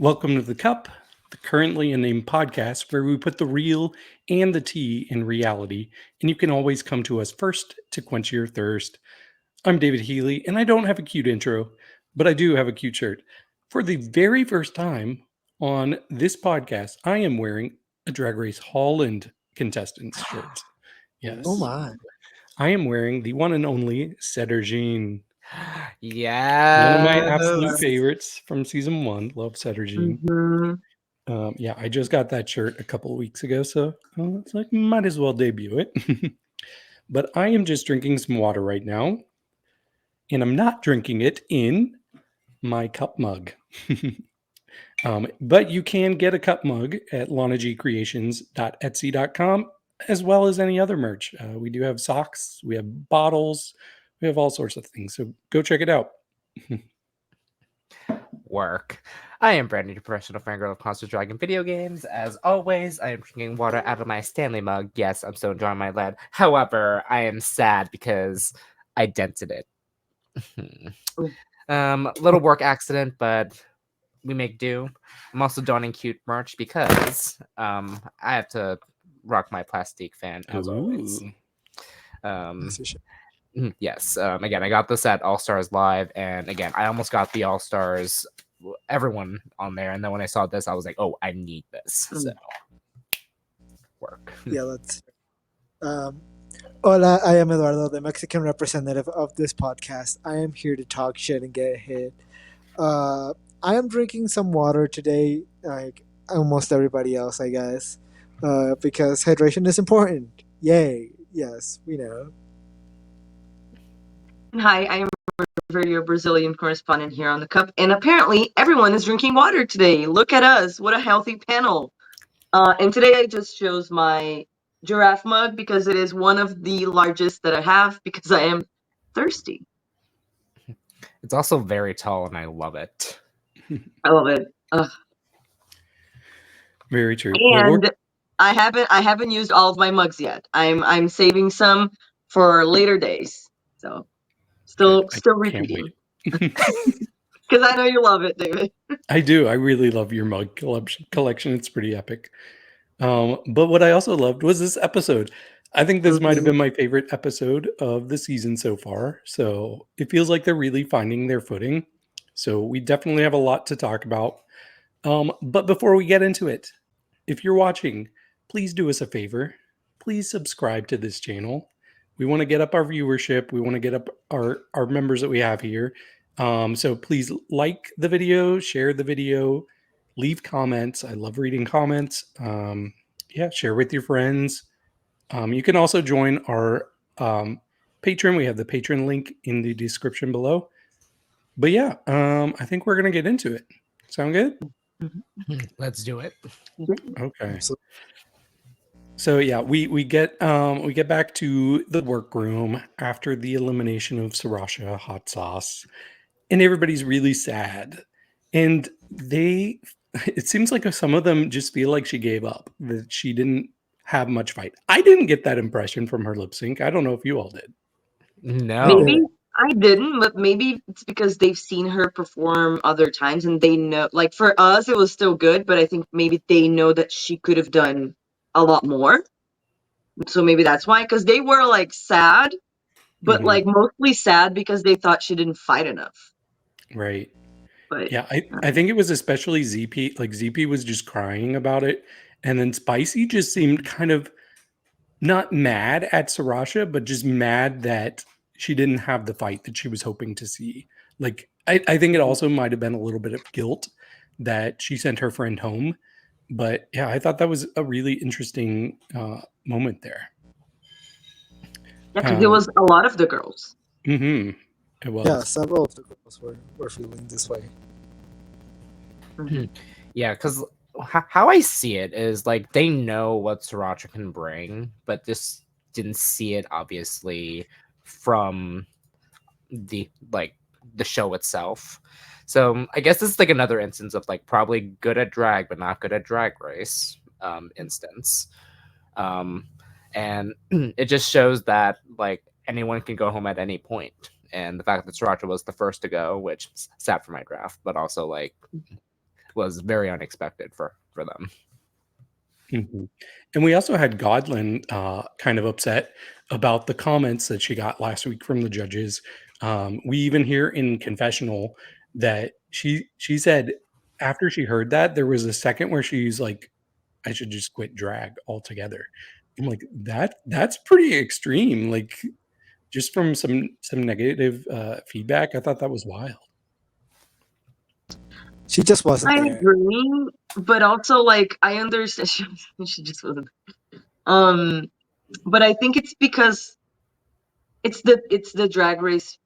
Welcome to The Cup, the Currently Unnamed Podcast, where we put the real and the tea in reality, and you can always come to us first to quench your thirst. I'm David Healy, and I don't have a cute intro, but I do have a cute shirt. For the very first time on this podcast, I am wearing a Drag Race Holland contestants shirt. Yes. Oh my. I am wearing the one and only Cedergine. Yeah. One of my absolute favorites from season 1. Love Cedergine. Mm-hmm. I just got that shirt a couple of weeks ago, so it's like might as well debut it. But I am just drinking some water right now, and I'm not drinking it in my cup mug. But you can get a cup mug at lanagcreations.etsy.com, as well as any other merch. We do have socks, we have bottles, we have all sorts of things. So go check it out. Work. I am Brandon, your professional fangirl of Monster Dragon video games. As always, I am drinking water out of my Stanley mug. Yes, I'm still enjoying my lead. However, I am sad because I dented it. Little work accident, but we make do. I'm also donning cute merch because I have to rock my plastic fan as always. Yes. Again, I got this at All Stars Live, and again, I almost got the All Stars, everyone on there, and then when I saw this, I was like, "Oh, I need this." So, work. Yeah, let's. Hola, I am Eduardo, the Mexican representative of this podcast. I am here to talk shit and get hit. I am drinking some water today, like almost everybody else, I guess, because hydration is important. Yay! Yes, we know. Hi, I am River, your Brazilian correspondent here on the Cup, and apparently everyone is drinking water today. Look at us, what a healthy panel. And today I just chose my giraffe mug because it is one of the largest that I have because I am thirsty. It's also very tall, and I love it. I love it. Very true. And I haven't used all of my mugs yet. I'm saving some for later days. So still repeating. Because I know you love it, David. I do. I really love your mug collection. It's pretty epic. But what I also loved was this episode. I think this might have been my favorite episode of the season so far. So it feels like they're really finding their footing. So we definitely have a lot to talk about. But before we get into it, if you're watching, please do us a favor. Please subscribe to this channel. We want to get up our viewership. We want to get up our members that we have here. So please like the video, share the video, leave comments. I love reading comments. Share with your friends. You can also join our Patreon. We have the Patreon link in the description below. But yeah, I think we're gonna get into it. Sound good? Let's do it. Okay. So yeah, we get back to the workroom after the elimination of Sriracha Hot Sauce, and everybody's really sad. And it seems like some of them just feel like she gave up, that she didn't have much fight. I didn't get that impression from her lip sync. I don't know if you all did. No. Maybe I didn't, but maybe it's because they've seen her perform other times and they know, like for us, it was still good, but I think maybe they know that she could have done a lot more. So maybe that's why, because they were like sad, but like mostly sad because they thought she didn't fight enough. Right. But yeah, I think it was especially ZP. Like ZP was just crying about it. And then Spicy just seemed kind of not mad at Sriracha, but just mad that she didn't have the fight that she was hoping to see. Like, I think it also might have been a little bit of guilt that she sent her friend home. But yeah, I thought that was a really interesting moment there. yeah, because it was a lot of the girls. It was. Yeah, several of the girls were feeling this way. Yeah, because how I see it is like they know what Sriracha can bring, but just didn't see it obviously from the show itself. So I guess this is like another instance of like probably good at drag but not good at Drag Race instance. And it just shows that like anyone can go home at any point. And the fact that Sriracha was the first to go, which sat for my draft, but also like was very unexpected for them. Mhm. And we also had Godlin kind of upset about the comments that she got last week from the judges. We even hear in confessional that she said after she heard that there was a second where she's like, "I should just quit drag altogether." I'm like, that's pretty extreme. Like just from some negative feedback, I thought that was wild. She just wasn't I there. agree, but also like I understand she just wasn't. But I think it's because it's the Drag Race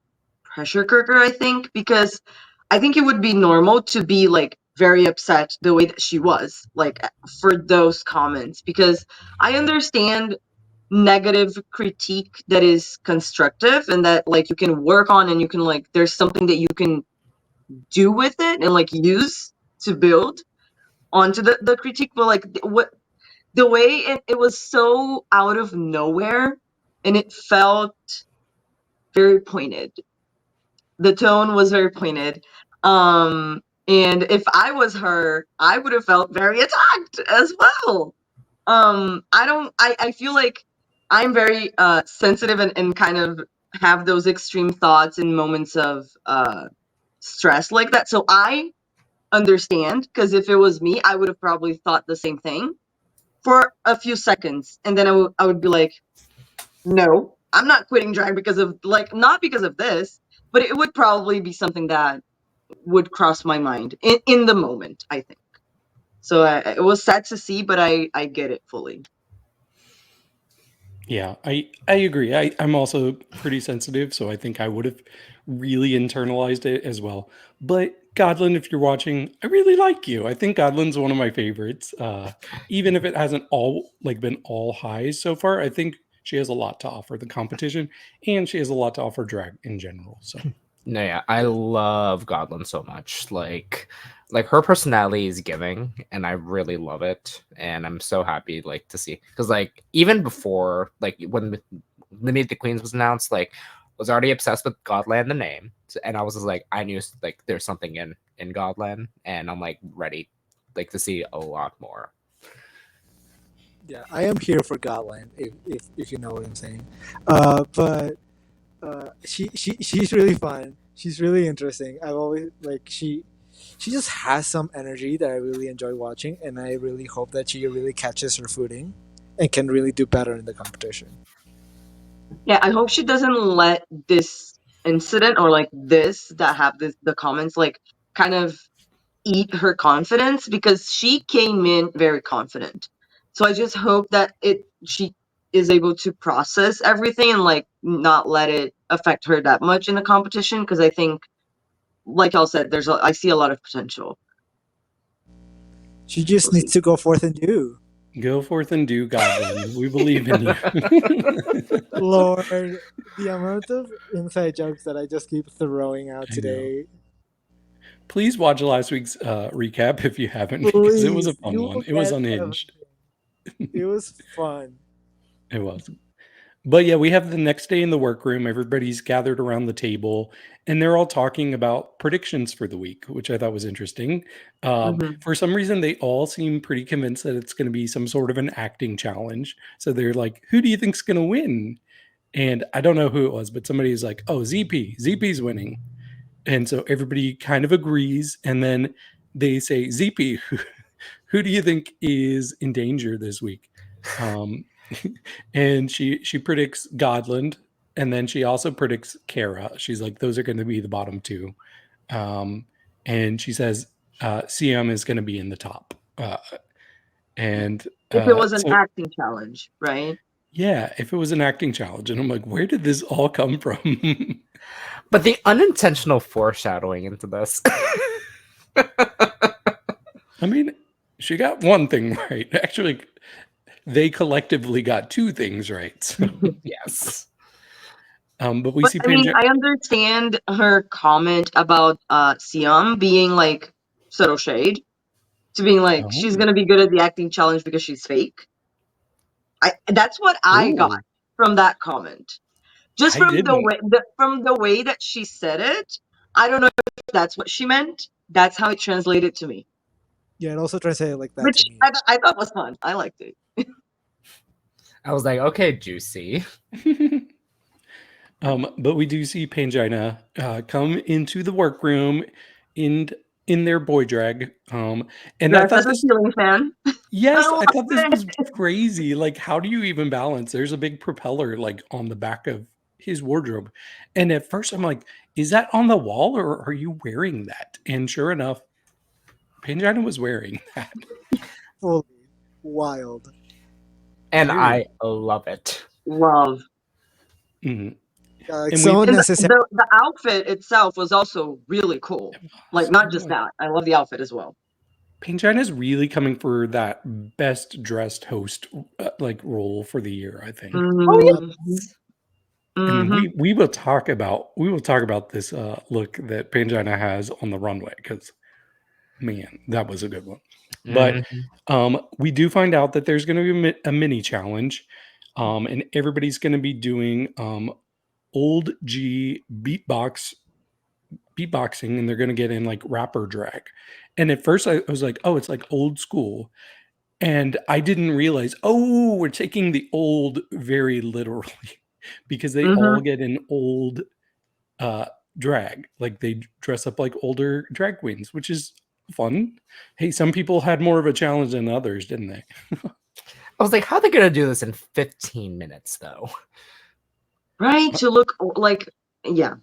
pressure cooker. I think because I think it would be normal to be like very upset the way that she was like for those comments because I understand negative critique that is constructive and that like you can work on and you can like there's something that you can do with it and like use to build onto the critique, but like what the way it was so out of nowhere and it felt very pointed. The tone was very pointed. And if I was her, I would have felt very attacked as well. I feel like I'm very sensitive and kind of have those extreme thoughts in moments of stress like that. So I understand because if it was me, I would have probably thought the same thing for a few seconds, and then I would be like, no, I'm not quitting drag because of like not because of this, but it would probably be something that would cross my mind in the moment. I think so. It was sad to see, but I get it fully. Yeah, I agree. I'm also pretty sensitive, so I think I would have really internalized it as well. But Godlin, if you're watching, I really like you. I think Godlin's one of my favorites. Even if it hasn't all like been all highs so far, I think she has a lot to offer the competition, and she has a lot to offer drag in general. So No, yeah, I love Godlin so much. Like her personality is giving, and I really love it. And I'm so happy like to see because like even before like when the Meet the Queens was announced, like was already obsessed with Godland the name, and I was just like I knew like there's something in Godland, and I'm like ready like to see a lot more. Yeah, I am here for Godland, if you know what I'm saying. But she's really fun. She's really interesting. I've always like she just has some energy that I really enjoy watching, and I really hope that she really catches her footing and can really do better in the competition. Yeah, I hope she doesn't let this incident or like this that have the comments like kind of eat her confidence because she came in very confident. So I just hope that she is able to process everything and like not let it affect her that much in the competition because I think like y'all said I see a lot of potential. She just We'll needs see. to go forth and do. go forth and do, Godlin. We believe in you. Lord, the amount of inside jokes that I just keep throwing out I know. today. Please watch last week's recap if you haven't, because it was a Please, fun you one. will It was get unhinged. everything. It was fun. It was. But yeah, we have the next day in the workroom. Everybody's gathered around the table and they're all talking about predictions for the week, which I thought was interesting. Mhm. For some reason, they all seem pretty convinced that it's going to be some sort of an acting challenge. So they're like, who do you think's going to win? And I don't know who it was, but somebody's like, oh, ZP. ZP's winning. And so everybody kind of agrees. And then they say, ZP, who do you think is in danger this week? Um, and she predicts Godland, and then she also predicts Kara. She's like, those are going to be the bottom two. And she says CM is going to be in the top. And If it was an so, acting challenge, right? yeah, if it was an acting challenge, and I'm like, where did this all come from? But the unintentional foreshadowing into this. I mean, she got one thing right. Actually, they collectively got two things right. So, Yes. but we But see I mean, Panja. I understand her comment about Siam being like subtle shade to being like Oh, she's gonna be good at the acting challenge because she's fake. That's what I got oh, from that comment. Just I from didn't. from the way that she said it, I don't know if that's what she meant. That's how it translated to me. Yeah, it also translated like that which to me. I thought was fun. I liked it. I was like, okay, juicy. But we do see Pangina come into the workroom in in their boy drag. And I Dressed thought as a this, ceiling fan. yes, I I thought this love was it. crazy. Like, how do you even balance? There's a big propeller like on the back of his wardrobe. And at first I'm like, is that on the wall or are you wearing that? And sure enough, Pangina was wearing that. Fully wild. And Very I love it. Love. mhm. Yeah, like And so we And unnecessary. the outfit itself was also really cool. Like, so not just good. that. I love the outfit as well. Pangina's really coming for that best dressed host like role for the year, I think. Oh Mhm. yes. And Mhm. we will talk about this look that Pangina has on the runway because man, that was a good one. But Mhm. we do find out that there's going to be a mini challenge, and everybody's going to be doing old G beatboxing, and they're going to get in like rapper drag. And at first, I was like, oh, it's like old school. And I didn't realize, oh, we're taking the old very literally because they all Mhm. get in old uh drag. Like they dress up like older drag queens, which is fun. Hey, some people had more of a challenge than others, didn't they? I was like, how are they gonna do this in 15 minutes though? Right? To look like, yeah.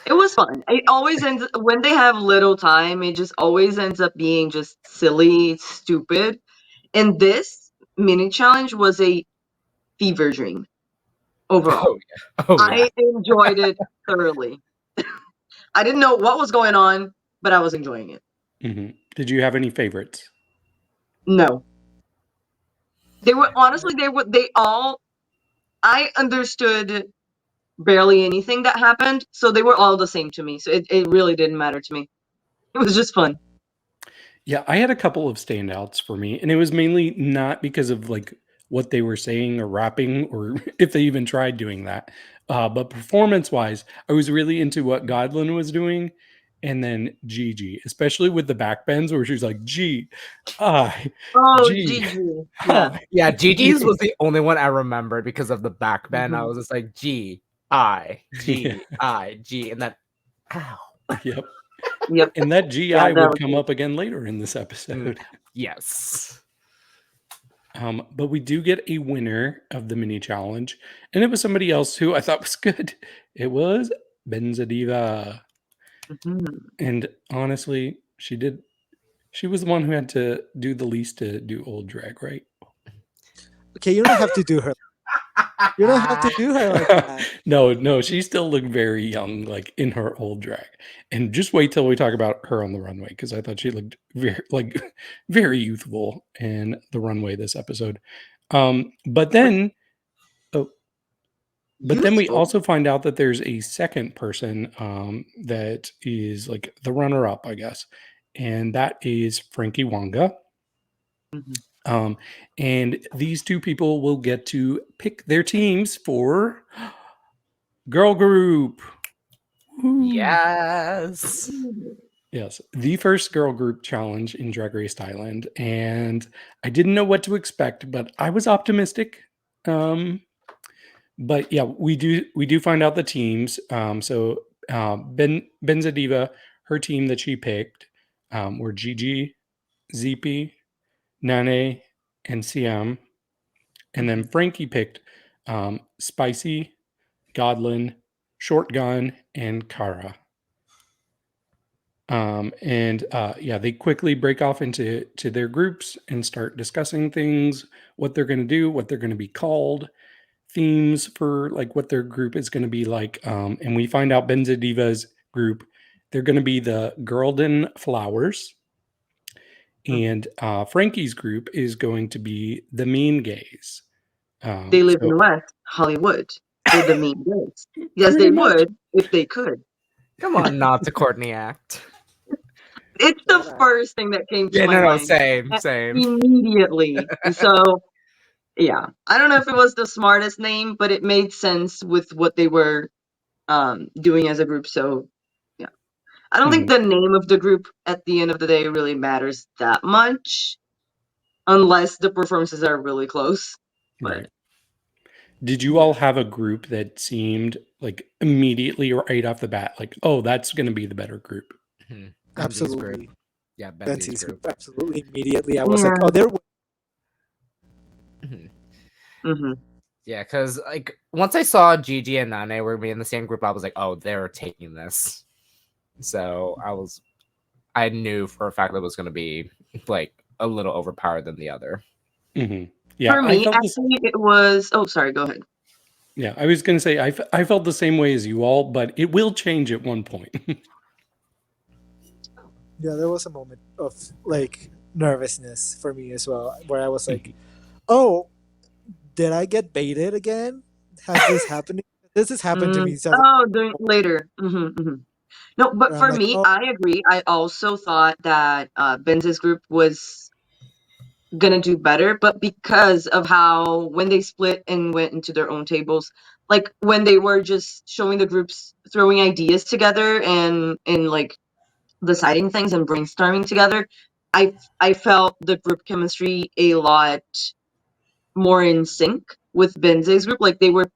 It was fun. It always ends when they have little time, it just always ends up being just silly, stupid. And this mini challenge was a fever dream overall. Oh yeah. Oh yeah. I enjoyed it thoroughly. I didn't know what was going on, but I was enjoying it. Did you have any favorites? No. They were honestly they all I understood barely anything that happened, so they were all the same to me. So it really didn't matter to me. It was just fun. Yeah, I had a couple of standouts for me, and it was mainly not because of like what they were saying or rapping or if they even tried doing that. But performance wise, I was really into what Godlin was doing. And then Gigi, especially with the back bends where she's like, G, I, Oh, G, Gigi. Yeah. I. Yeah, Gigi's was the only one I remembered because of the back bend. I Mhm. was just like G I Yeah, G I G and then ow. yep. Yep. And that Yeah, GI that would was come good. up again later in this Mm, episode. yes. But we do get a winner of the mini challenge, and it was somebody else who I thought was good. It was Benzadiva. Mhm. And honestly, she was the one who had to do the least to do old drag, right? Okay, you don't have to do her. You don't have to do her like that. No, she still looked very young, like in her old drag. And just wait till we talk about her on the runway, because I thought she looked very like very youthful in the runway this episode. But then oh, but then we Useful. also find out that there's a second person that is like the runner-up, I guess, and that is Frankie Wanga. Mhm. Um, and these two people will get to pick their teams for girl group. Woo. Yes. Yes, the first girl group challenge in Drag Race Thailand, and I didn't know what to expect, but I was optimistic. Um, but yeah, we do find out the teams. So Benzadiva, her team that she picked were Gigi, ZP, Nane, and CM. And then Frankie picked Spicy, Godlin, Shotgun, and Kara. And yeah, they quickly break off into their groups and start discussing things, what they're going to do, what they're going to be called, themes for like what their group is going to be like. And we find out Benzadiva's group, they're going to be the Girlden Flowers. And Frankie's group is going to be the Mean Gays. They live So in West Hollywood. They're the main gays. Yes, pretty they much. would if they could. Come on, not to Courtney Act. It's the Shut up. first thing that came to Yeah, my no, mind same. immediately. So, yeah. I don't know if it was the smartest name, but it made sense with what they were doing as a group. So, yeah. I don't think the name of the group at the end of the day really matters that much, unless the performances are really close. But Right. Did you all have a group that seemed like immediately right off the bat, like, oh, that's going to be the better group? Benzi's Absolutely. group. Yeah, Benzi's Benzi's group. group. Absolutely. Immediately, I was like, oh, they're. Yeah, because like once I saw Gigi and Nane were in the same group, I was like, oh, they're taking this. So I knew for a fact that it was going to be like a little overpowered than the other. Yeah, for me, actually, it was. Oh, sorry. Go ahead. Yeah, I was going to say I felt the same way as you all, but it will change at one point. Yeah, there was a moment of like nervousness for me as well, where I was like, "Oh, did I get baited again? Has this happened? This has happened to me several." Doing later. No, but Where I'm for like, me, "Oh, I agree. I also thought that Benz's group was gonna do better, but because of how when they split and went into their own tables, like when they were just showing the groups throwing ideas together and like deciding things and brainstorming together, I felt the group chemistry a lot more in sync with Benz's group. Like they were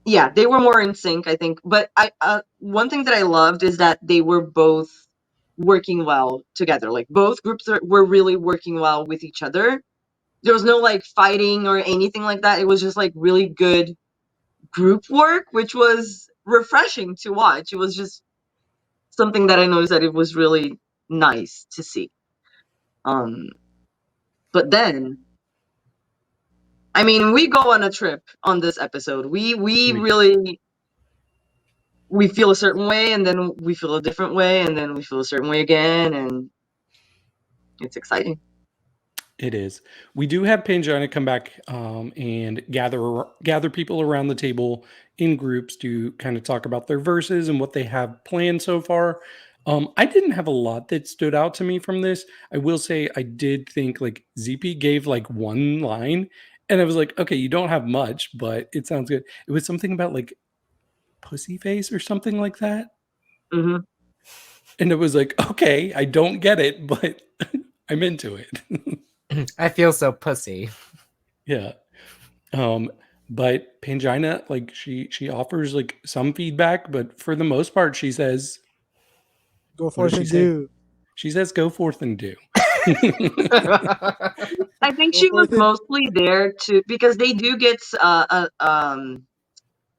yeah, they were more in sync, I think. But I one thing that I loved is that they were both working well together. Like both groups were really working well with each other. There was no like fighting or anything like that. It was just like really good group work, which was refreshing to watch. It was just something that I noticed that it was really nice to see. But then I mean, we go on a trip on this episode. We really we feel a certain way, and then we feel a different way, and then we feel a certain way again, and it's exciting. It is. We do have Pangina come back and gather people around the table in groups to kind of talk about their verses and what they have planned so far. I didn't have a lot that stood out to me from this. I will say I did think like ZP gave like one line, and I was like, okay, you don't have much, but it sounds good. It was something about like pussy face or something like that. Mm-hmm. And it was like, okay, I don't get it, but I'm into it. I feel so pussy. Yeah. But Pangina, like she offers like some feedback, but for the most part, she says, go what forth does she and say? do." She says, "Go forth and do." I think Go she was forth and mostly there to because they do get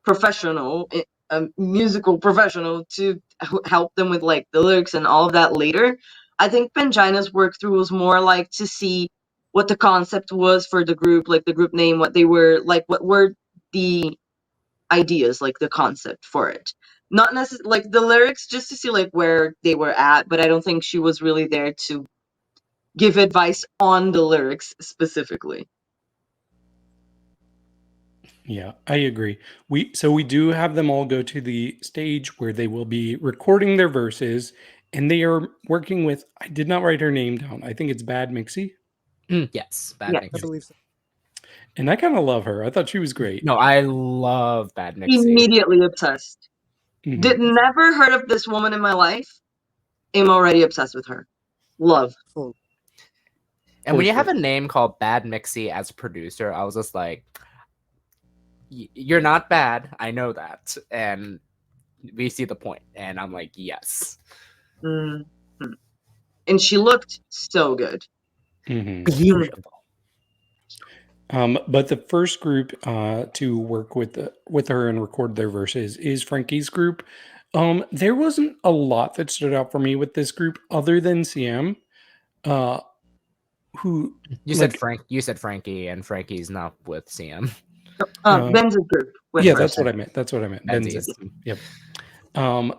professional, a musical professional to help them with like the lyrics and all of that later. I think Pangina's work through was more like to see what the concept was for the group, like the group name, what they were like, what were the ideas, like the concept for it. Not necessarily like the lyrics, just to see like where they were at, but I don't think she was really there to give advice on the lyrics specifically. Yeah, I agree. We do have them all go to the stage where they will be recording their verses, and they are working with. I did not write her name down. I think it's Bad Mixie, Yes, Bad Yeah. I Mixie. believe so. and I kind of love her. I thought she was great. No, I love Bad Mixie. Immediately obsessed. Mhm. Did never heard of this woman in my life. Am already obsessed with her. Love. Full. And For when you have sure. a name called Bad Mixie as producer, I was just like, you're not bad. I know that. And we see the point. And I'm like, yes. Mhm. And she looked so good. Mhm. Beautiful. But the first group to work with her and record their verses is Frankie's group. There wasn't a lot that stood out for me with this group other than CM, who You said Frankie, and Frankie's not with CM. Ben's group with yeah, her. that's what I meant. That's what I meant. Benzies. Benzes. Yep.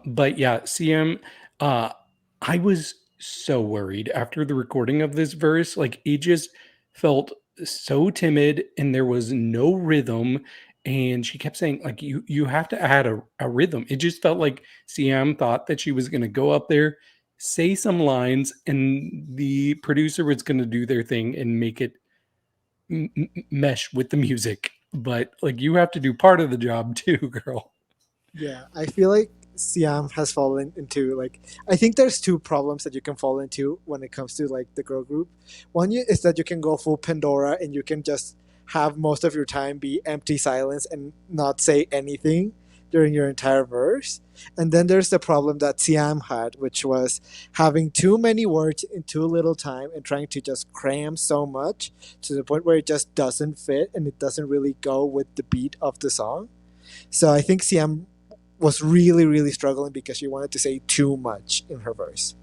But yeah, CM, I was so worried after the recording of this verse. Like it just felt so timid and there was no rhythm. And she kept saying, like, you have to add a rhythm. It just felt like CM thought that she was gonna go up there, say some lines, and the producer was gonna do their thing and make it mesh with the music. But like you have to do part of the job too, girl. Yeah, I feel like Siam has fallen into, like, I think there's two problems that you can fall into when it comes to like the girl group. One is that you can go full Pandora and you can just have most of your time be empty silence and not say anything during your entire verse. And then there's the problem that Siam had, which was having too many words in too little time and trying to just cram so much to the point where it just doesn't fit and it doesn't really go with the beat of the song. So I think Siam was really, really struggling because she wanted to say too much in her verse.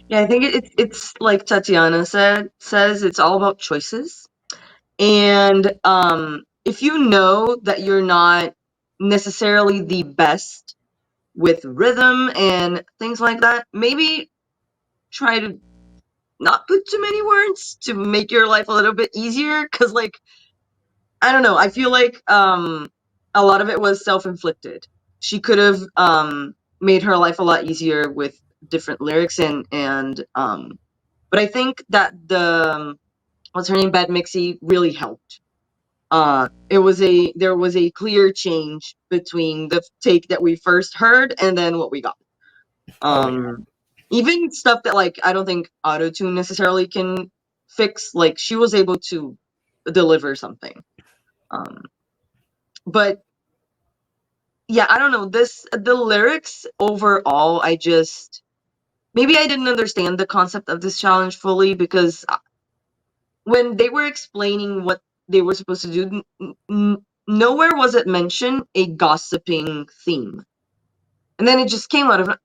Yeah, I think it's like Tatiana says it's all about choices. And if you know that you're not necessarily the best with rhythm and things like that, maybe try to not put too many words to make your life a little bit easier. Cause like, I don't know, I feel like a lot of it was self-inflicted. She could have made her life a lot easier with different lyrics and but I think that the what's her name, Bad Mixie, really helped. There was a clear change between the take that we first heard and then what we got. Oh yeah. Even stuff that like I don't think autotune necessarily can fix, like she was able to deliver something. Um, but yeah, I don't know. The lyrics overall, I just maybe I didn't understand the concept of this challenge fully because when they were explaining what they were supposed to do, nowhere was it mentioned a gossiping theme. And then it just came out of it.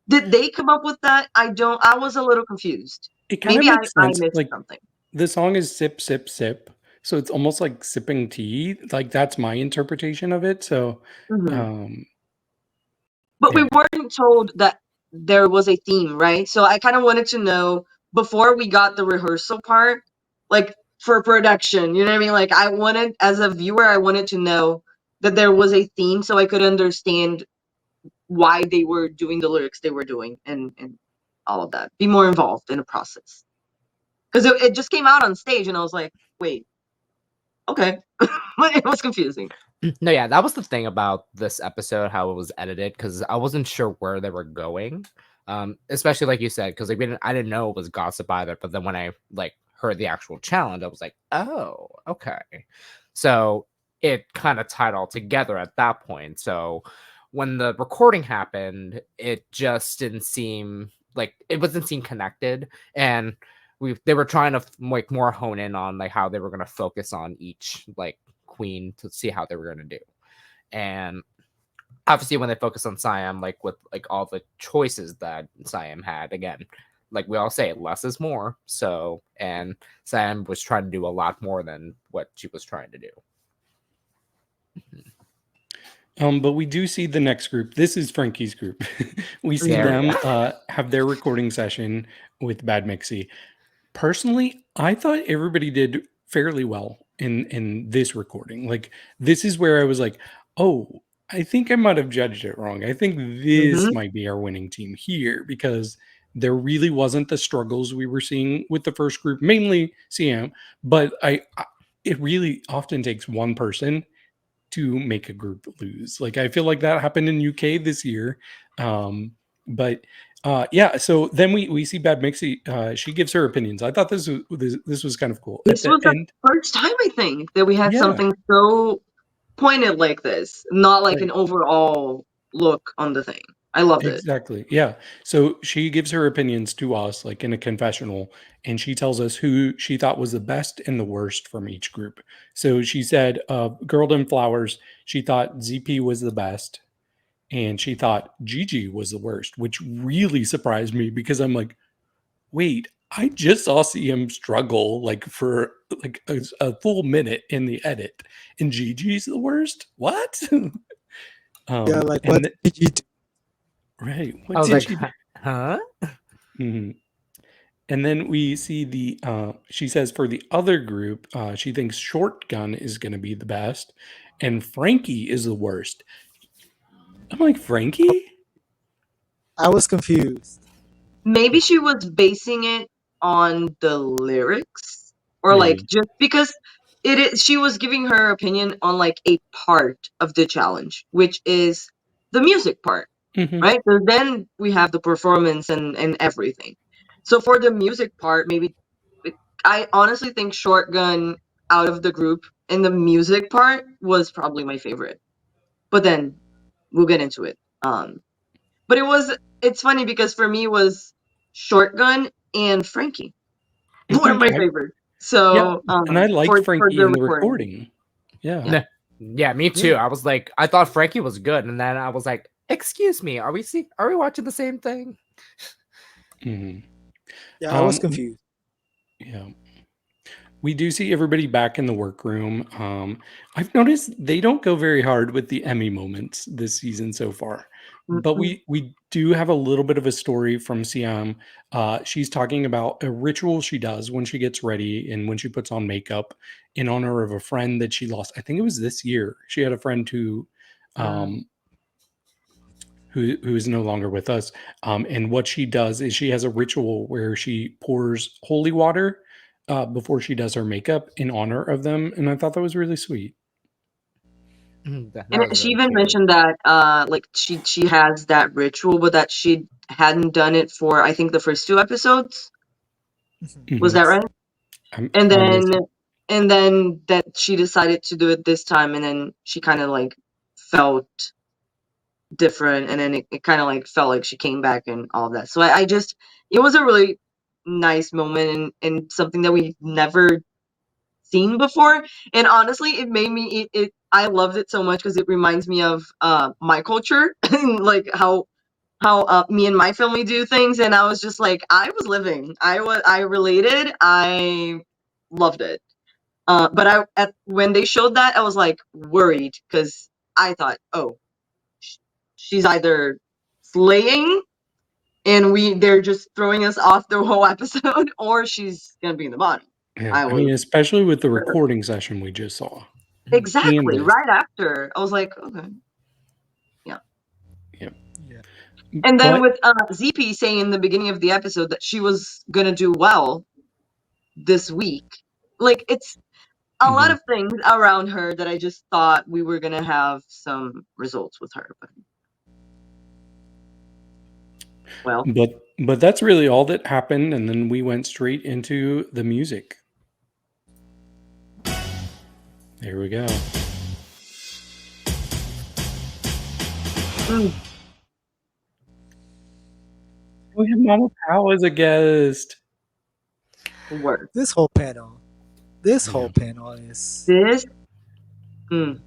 Did they come up with that? I was a little confused. It kind of Maybe makes I sense. missed Like something. the song is sip, sip, sip. So it's almost like sipping tea. Like that's my interpretation of it. So Hmm. um But we yeah. weren't told that there was a theme, right? So I kind of wanted to know before we got the rehearsal part, like for production, you know what I mean? Like I wanted, as a viewer, I wanted to know that there was a theme so I could understand why they were doing the lyrics they were doing and all of that. Be more involved in the process. Because it just came out on stage and I was like, wait, okay. But it was confusing. No, yeah, that was the thing about this episode, how it was edited, because I wasn't sure where they were going. Especially like you said, because like I didn't know it was gossip either. But then when I like heard the actual challenge, I was like, oh, okay. So it kind of tied all together at that point. So when the recording happened, it just didn't seem like it wasn't seem connected, and they were trying to like more hone in on like how they were going to focus on each like queen to see how they were going to do. And obviously when they focus on Siam, like with like all the choices that Siam had, again, like we all say, less is more. So, and Siam was trying to do a lot more than what she was trying to do. But we do see the next group. This is Frankie's group. We see There we them go. have their recording session with Bad Mixie. Personally, I thought everybody did fairly well in this recording. Like this is where I was like, oh, I think I might have judged it wrong. I think this Hmm. might be our winning team here because there really wasn't the struggles we were seeing with the first group, mainly CM. But it really often takes one person to make a group lose. Like I feel like that happened in UK this year. But yeah, so then we see Bad Mixie. She gives her opinions. I thought this was kind of cool at This the was the end. first time I think that we had Yeah, something so pointed like this, not like an right. overall look on the thing. I loved it. Exactly. Yeah. So she gives her opinions to us, like in a confessional, and she tells us who she thought was the best and the worst from each group. So she said, Girl and Flowers, she thought ZP was the best, and she thought Gigi was the worst, which really surprised me because I'm like, wait, I just saw CM struggle like for like a full minute in the edit, and Gigi's the worst. What? Yeah, like what And did you do? right, I what was did like, she do? huh? Mhm. And then we see she says for the other group, she thinks Shotgun is going to be the best, and Frankie is the worst. I'm like, Frankie? I was confused. Maybe she was basing it on the lyrics, or like Maybe. just because she was giving her opinion on like a part of the challenge, which is the music part, Mhm. right? So then we have the performance and everything. So for the music part, maybe I honestly think Shotgun out of the group in the music part was probably my favorite. But then we'll get into it. But it's funny because for me it was Shotgun and Frankie. One of Mhm. my favorites. Yeah, So and I liked for Frankie the in the recording. recording. Yeah. Yeah. Yeah, me too. I was like, I thought Frankie was good, and then I was like, excuse me, are we watching the same thing? Mhm. Yeah, I was We confused. yeah. We do see everybody back in the workroom. I've noticed they don't go very hard with the Emmy moments this season so far, but Mhm. we do have a little bit of a story from Siam. She's talking about a ritual she does when she gets ready and when she puts on makeup in honor of a friend that she lost. I think it was this year. She had a friend um, who is no longer with us. And what she does is she has a ritual where she pours holy water before she does her makeup in honor of them, and I thought that was really sweet. That And was she really even cute. mentioned that like she has that ritual, but that she hadn't done it for I think the first two episodes. Was Mhm. that right? I'm And almost. then that she decided to do it this time, and then she kind of like felt different, and then it kind of like felt like she came back and all of that. So I just it was a really nice moment and something that we've never seen before. And honestly, it made me it I loved it so much because it reminds me of my culture and like how me and my family do things. And I was just like I was living. I related. I loved it. But when they showed that, I was like worried because I thought, oh, she's either slaying and they're just throwing us off the whole episode, or she's gonna be in the bottom. Yeah, I I was mean, especially with the recording session we just saw, and exactly this. right after. I was like, okay, yeah. Yeah, Yeah. And then but with ZP saying in the beginning of the episode that she was gonna do well this week, like it's a lot mhm. of things around her that I just thought we were gonna have some results with her. But well, but that's really all that happened, and then we went straight into the music. There we go. mm, We have Mama Pao as a guest. work. This whole panel. This Yeah. whole panel is This, mm,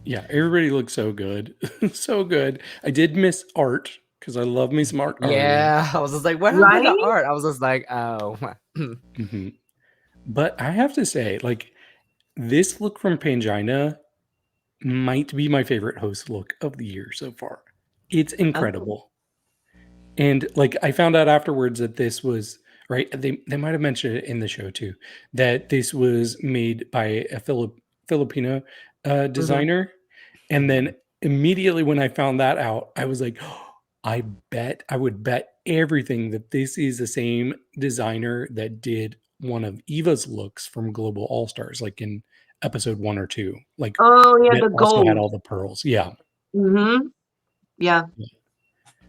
Yeah, everybody looks so good. So good. I did miss art because I love me some art aria. Yeah, I was just like, what happened to right? art? I was just like, oh. Mhm. But I have to say, like, this look from Pangina might be my favorite host look of the year so far. It's Okay. incredible. And like I found out afterwards that this was right. They might have mentioned it in the show too, that this was made by a Filipino Hmm. designer. And then immediately when I found that out, I was like, "Oh, I would bet everything that this is the same designer that did one of Eva's looks from Global All Stars, like in episode 1 or 2, like Oh yeah, that the also had gold. all the pearls. Yeah. Hmm. Yeah.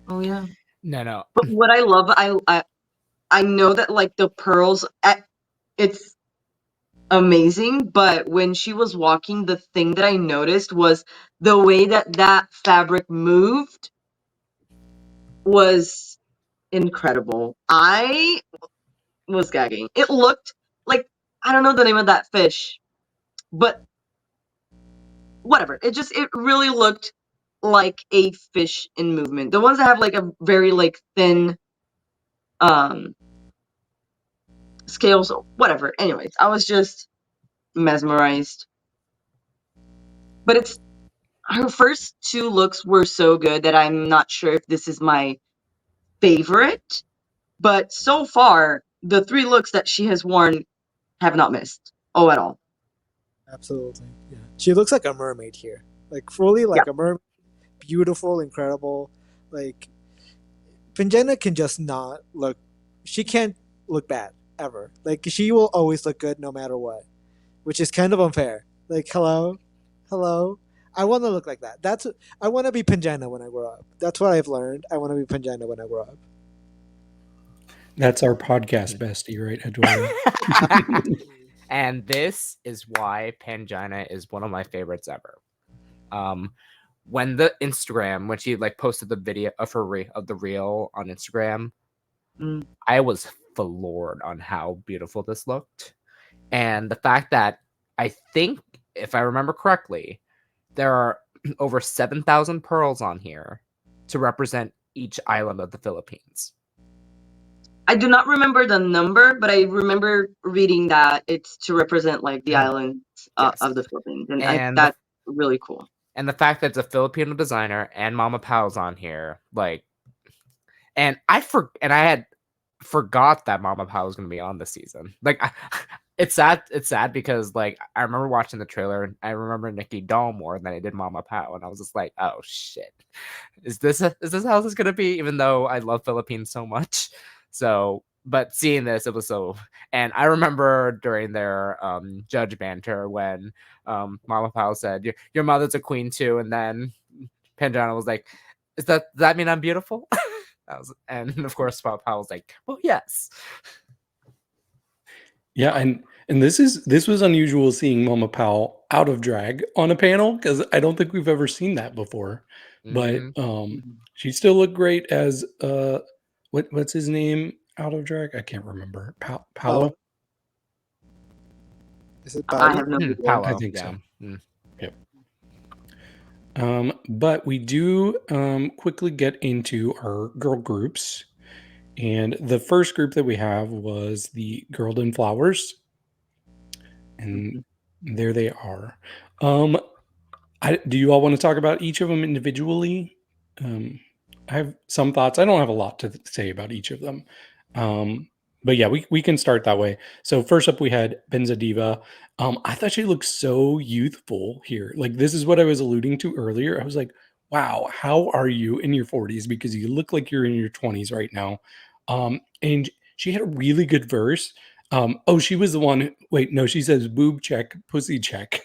Oh yeah. No, no. But what I love, I know that like the pearls, it's amazing. But when she was walking, the thing that I noticed was the way that that fabric moved was incredible. I was gagging. It looked like I don't know the name of that fish, but whatever. It really looked like a fish in movement. The ones that have like a very like thin um scales, whatever. Anyways, I was just mesmerized. But it's her first two looks were so good that I'm not sure if this is my favorite. But so far, the three looks that she has worn have not missed. Oh, at all. absolutely. Yeah. She looks like a mermaid here. Like fully Yeah. like a mermaid. Beautiful, incredible. Like Pinjana can just not look. She can't look bad ever. Like she will always look good no matter what, which is kind of unfair. Like hello, hello. I want to look like that. I want to be Pangina when I grow up. That's what I've learned. I want to be Pangina when I grow up. That's our podcast bestie, right, Eduardo? And this is why Pangina is one of my favorites ever. When the Instagram, when she like posted the video of her of the reel on Instagram, I was floored on how beautiful this looked. And the fact that I think, if I remember correctly, there are over 7,000 pearls on here to represent each island of the Philippines. I do not remember the number, but I remember reading that it's to represent like the islands Yes. of the Philippines, and And that's really cool. And the fact that it's a Filipino designer and Mama Pao's on here, like, and I had forgot that Mama Pao was going to be on this season. Like, it's sad. It's sad because like I remember watching the trailer and I remember Nikki Doll more than I did Mama Pao, and I was just like, oh shit, is this how this is going to be? Even though I love Philippines so much, so. But seeing this, it was so, and I remember during their judge banter when Mama Pao said, "Your mother's a queen too," and then Pangina was like, does that mean I'm beautiful?" And of course, Pao was like, "Well, yes." Yeah, and this was unusual seeing Mama Pao out of drag on a panel because I don't think we've ever seen that before. But she still looked great as what's his name out of drag? I can't remember. Paolo? Is it I have no idea. Paolo, I think yeah. so. Yep. But we do quickly get into our girl groups. And the first group that we have was the Girlden Flowers. And there they are. Do you all want to talk about each of them individually? I have some thoughts. I don't have a lot to say about each of them. But yeah, we can start that way. So first up, we had Benzadiva. I thought she looked so youthful here. Like this is what I was alluding to earlier. I was like, wow, how are you in your 40s? Because you look like you're in your 20s right now. And she had a really good verse. She was the one. Wait, no, she says boob check, pussy check.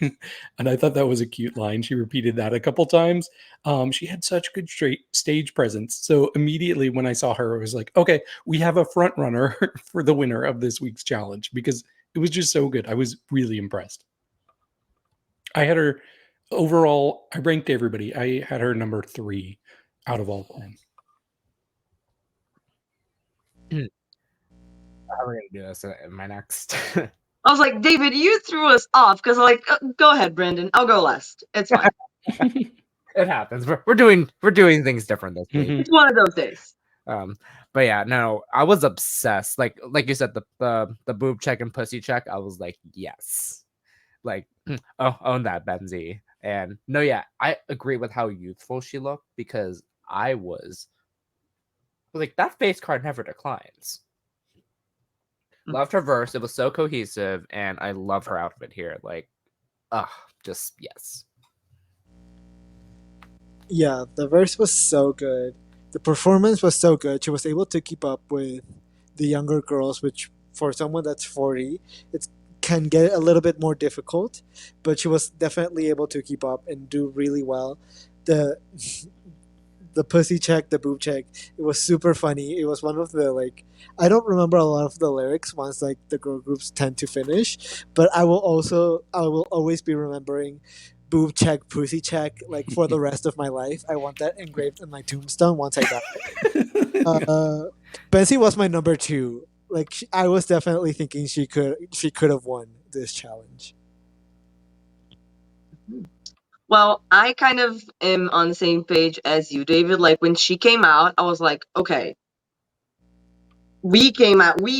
And I thought that was a cute line. She repeated that a couple times. She had such good stage presence. So immediately when I saw her, I was like, okay, we have a front runner for the winner of this week's challenge because it was just so good. I was really impressed. I had her overall, I ranked everybody. I had her number 3 out of all 10. How are we gonna do this in my next? I was like, David, you threw us off because like, go ahead, Brandon. I'll go last. It's fine. It happens. We're doing things different this week. It's one of those days. But yeah, no, I was obsessed. Like you said, the boob check and pussy check. I was like, yes, like own that, Benzie. And no, yeah, I agree with how youthful she looked because I was like, that face card never declines. Loved her verse. It was so cohesive, and I love her outfit here. Like, just yes. Yeah, the verse was so good. The performance was so good. She was able to keep up with the younger girls, which for someone that's 40, it can get a little bit more difficult, but she was definitely able to keep up and do really well. The the pussy check, the boob check, it was super funny. It was one of the like I don't remember a lot of the lyrics once like the girl groups tend to finish, but I will always be remembering boob check, pussy check, like for the rest of my life. I want that engraved in my tombstone once I die. Benzie was my number 2. Like I was definitely thinking she could have won this challenge. Well, I kind of am on the same page as you, David. Like when she came out, I was like, okay, we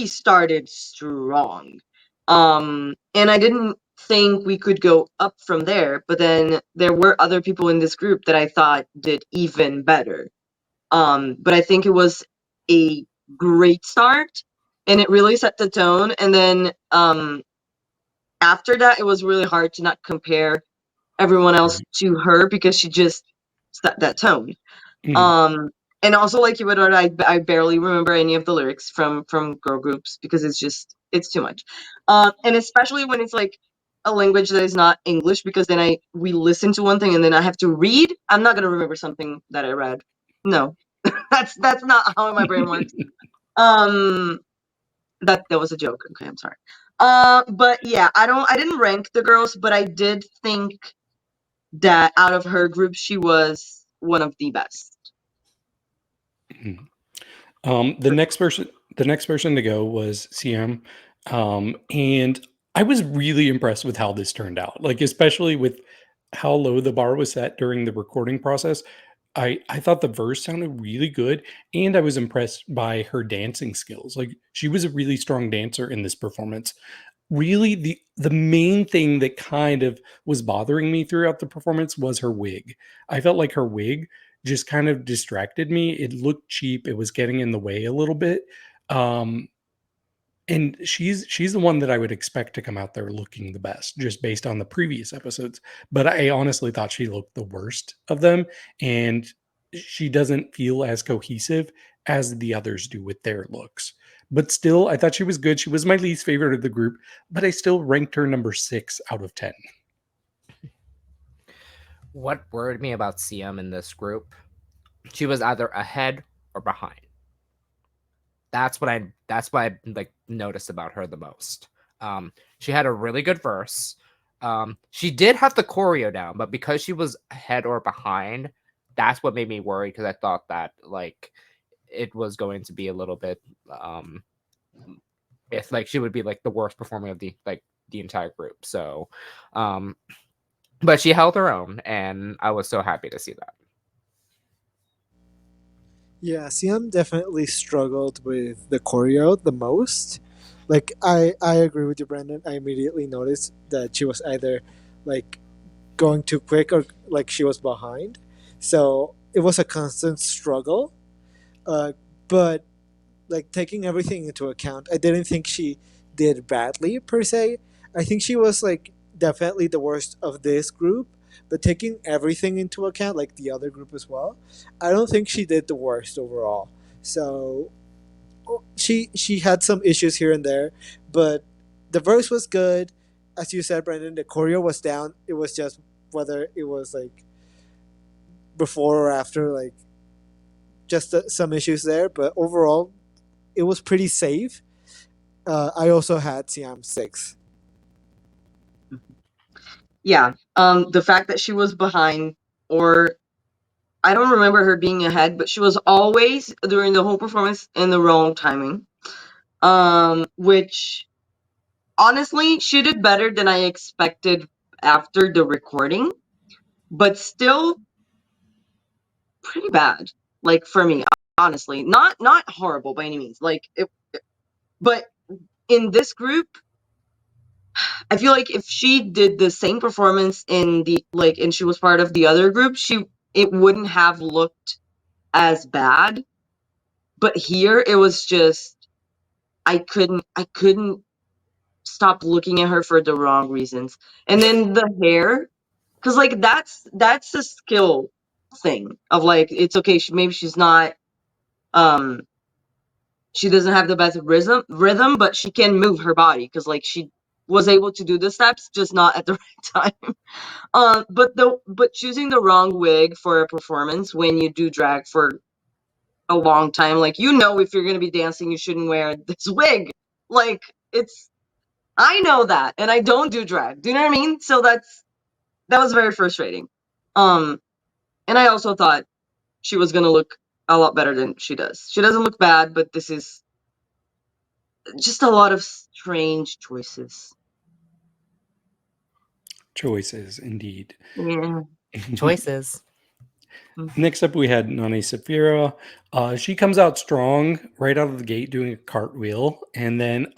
started strong. And I didn't think we could go up from there, but then there were other people in this group that I thought did even better. But I think it was a great start and it really set the tone. And then after that, it was really hard to not compare everyone else to her because she just set that tone. And also like you would, I barely remember any of the lyrics from girl groups because it's too much. And especially when it's like a language that is not English, because then we listen to one thing and then I have to read, I'm not gonna remember something that I read. No, that's not how my brain works. That was a joke. Okay, I'm sorry. But yeah, I didn't rank the girls, but I did think that out of her group, she was one of the best. The next person to go was CM. And I was really impressed with how this turned out. Like, especially with how low the bar was set during the recording process. I thought the verse sounded really good, and I was impressed by her dancing skills. Like, she was a really strong dancer in this performance. Really, the main thing that kind of was bothering me throughout the performance was her wig. I felt like her wig just kind of distracted me. It looked cheap. It was getting in the way a little bit. Um, and she's the one that I would expect to come out there looking the best, just based on the previous episodes. But I honestly thought she looked the worst of them, and she doesn't feel as cohesive as the others do with their looks. But still, I thought she was good. She was my least favorite of the group, but I still ranked her number 6 out of 10. What worried me about CM in this group, she was either ahead or behind. That's what I like noticed about her the most. She had a really good verse. She did have the choreo down, but because she was ahead or behind, that's what made me worried, because I thought that like it was going to be a little bit if like she would be like the worst performer of the entire group. So but she held her own, and I was so happy to see that. Yeah, CM definitely struggled with the choreo the most. Like I agree with you, Brandon. I immediately noticed that she was either like going too quick or like she was behind. So it was a constant struggle. But like taking everything into account, I didn't think she did badly per se. I think she was like definitely the worst of this group, but taking everything into account, like the other group as well, I don't think she did the worst overall. So she had some issues here and there, but the verse was good. As you said, Brandon, the choreo was down. It was just whether it was like before or after, like just some issues there. But overall, it was pretty safe. I also had Siam 6. Yeah. The fact that she was behind, or I don't remember her being ahead, but she was always during the whole performance in the wrong timing. Which honestly, she did better than I expected after the recording, but still pretty bad. Like for me, honestly, not horrible by any means. Like it, but in this group, I feel like if she did the same performance in the like, and she was part of the other group, it wouldn't have looked as bad. But here, it was just I couldn't stop looking at her for the wrong reasons. And then the hair, because like that's a skill thing of like it's okay. Maybe she's not um she doesn't have the best rhythm, but she can move her body because like she was able to do the steps, just not at the right time. But choosing the wrong wig for a performance when you do drag for a long time, like if you're gonna be dancing, you shouldn't wear this wig. Like I know that, and I don't do drag. Do you know what I mean? So that was very frustrating. And I also thought she was gonna look a lot better than she does. She doesn't look bad, but this is just a lot of strange choices. Choices, indeed. Yeah. Choices. Next up, we had Nani Safira. She comes out strong right out of the gate doing a cartwheel. And then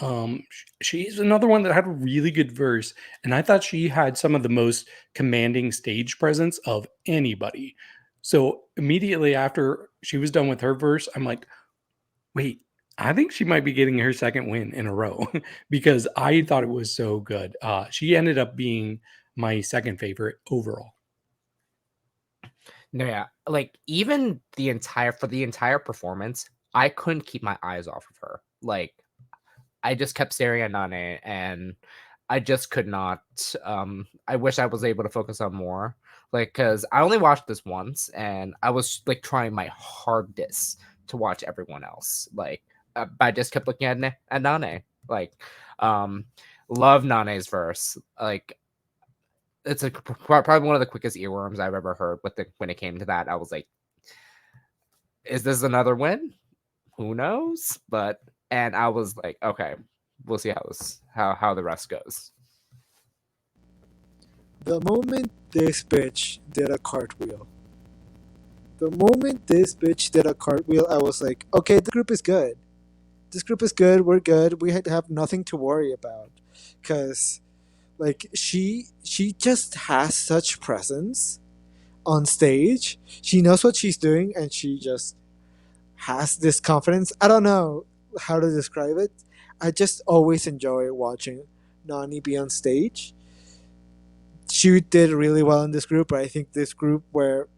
she's another one that had a really good verse. And I thought she had some of the most commanding stage presence of anybody. So immediately after she was done with her verse, I'm like, wait, I think she might be getting her second win in a row because I thought it was so good. She ended up being my second favorite overall. No, yeah, like even the entire performance, I couldn't keep my eyes off of her. Like I just kept staring at Nane, and I just could not. I wish I was able to focus on more, like, because I only watched this once, and I was like trying my hardest to watch everyone else. Like, but I just kept looking at Nane. Like, um, love Nane's verse. Like, it's like probably one of the quickest earworms I've ever heard. When it came to that, I was like, is this another win? Who knows? And I was like, okay, we'll see how the rest goes. The moment this bitch did a cartwheel, I was like, okay, the group is good. This group is good. We're good. We have nothing to worry about, because like she just has such presence on stage. She knows what she's doing, and she just has this confidence. I don't know how to describe it. I just always enjoy watching Nani be on stage. She did really well in this group, but I think this group were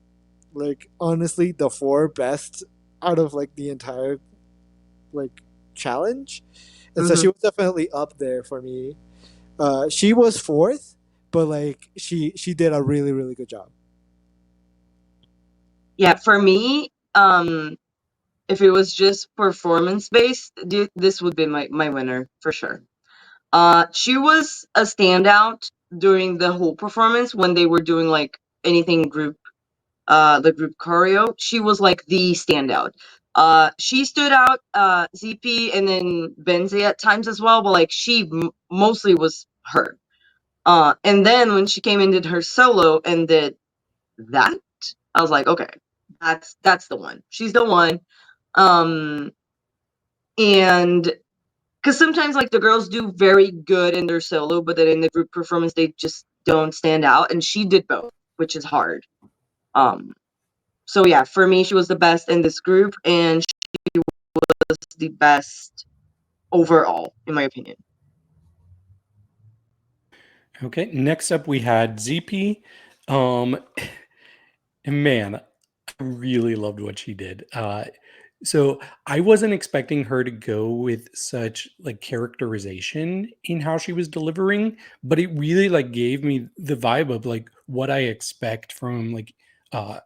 like honestly the four best out of like the entire like challenge, and so she was definitely up there for me. She was fourth, but like she did a really really good job. Yeah, for me, if it was just performance based, this would be my winner for sure. She was a standout during the whole performance when they were doing like anything group, the group choreo. She was like the standout. She stood out, ZP and then Benze at times as well, but like she mostly was her. And then when she came and did her solo and did that, I was like, okay, that's the one. She's the one. And because sometimes like the girls do very good in their solo, but then in the group performance they just don't stand out, and she did both, which is hard. So yeah, for me she was the best in this group, and she was the best overall in my opinion. Okay, next up we had ZP. And man, I really loved what she did. So I wasn't expecting her to go with such like characterization in how she was delivering, but it really like gave me the vibe of like what I expect from like uh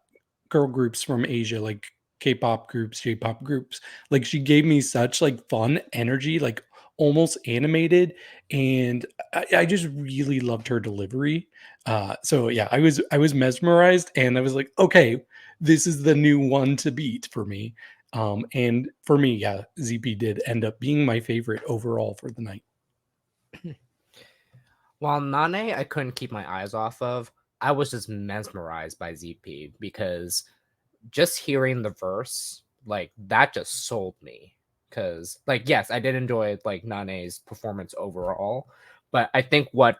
girl groups from Asia, like K-pop groups, J-pop groups. Like she gave me such like fun energy, like almost animated, and I just really loved her delivery. So yeah, I was mesmerized, and I was like, okay, this is the new one to beat for me. And for me, yeah, ZP did end up being my favorite overall for the night. While Nane, I couldn't keep my eyes off of. I was just mesmerized by ZP because just hearing the verse, like that just sold me. Because like yes, I did enjoy like Nane's performance overall, but I think what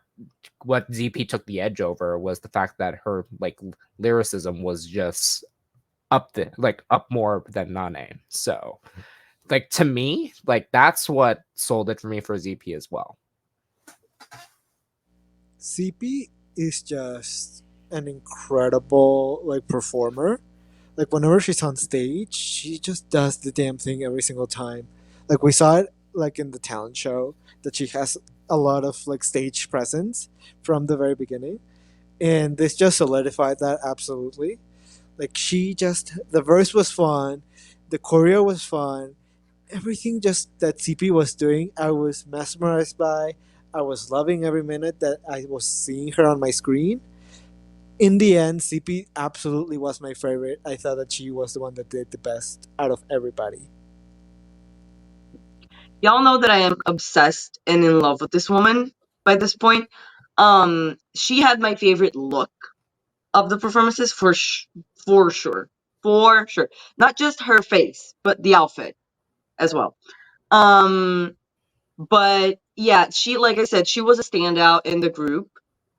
ZP took the edge over was the fact that her like lyricism was just up more than Nane. So like to me, like that's what sold it for me for ZP as well. CP is just an incredible like performer. Like whenever she's on stage, she just does the damn thing every single time. Like we saw it like in the talent show that she has a lot of like stage presence from the very beginning, and this just solidified that absolutely. Like she just the verse was fun, the choreo was fun, everything just that CP was doing, I was mesmerized by. I was loving every minute that I was seeing her on my screen. In the end, CP absolutely was my favorite. I thought that she was the one that did the best out of everybody. Y'all know that I am obsessed and in love with this woman by this point. She had my favorite look of the performances for sure. For sure. Not just her face, but the outfit as well. Um but yeah, she, like I said, she was a standout in the group.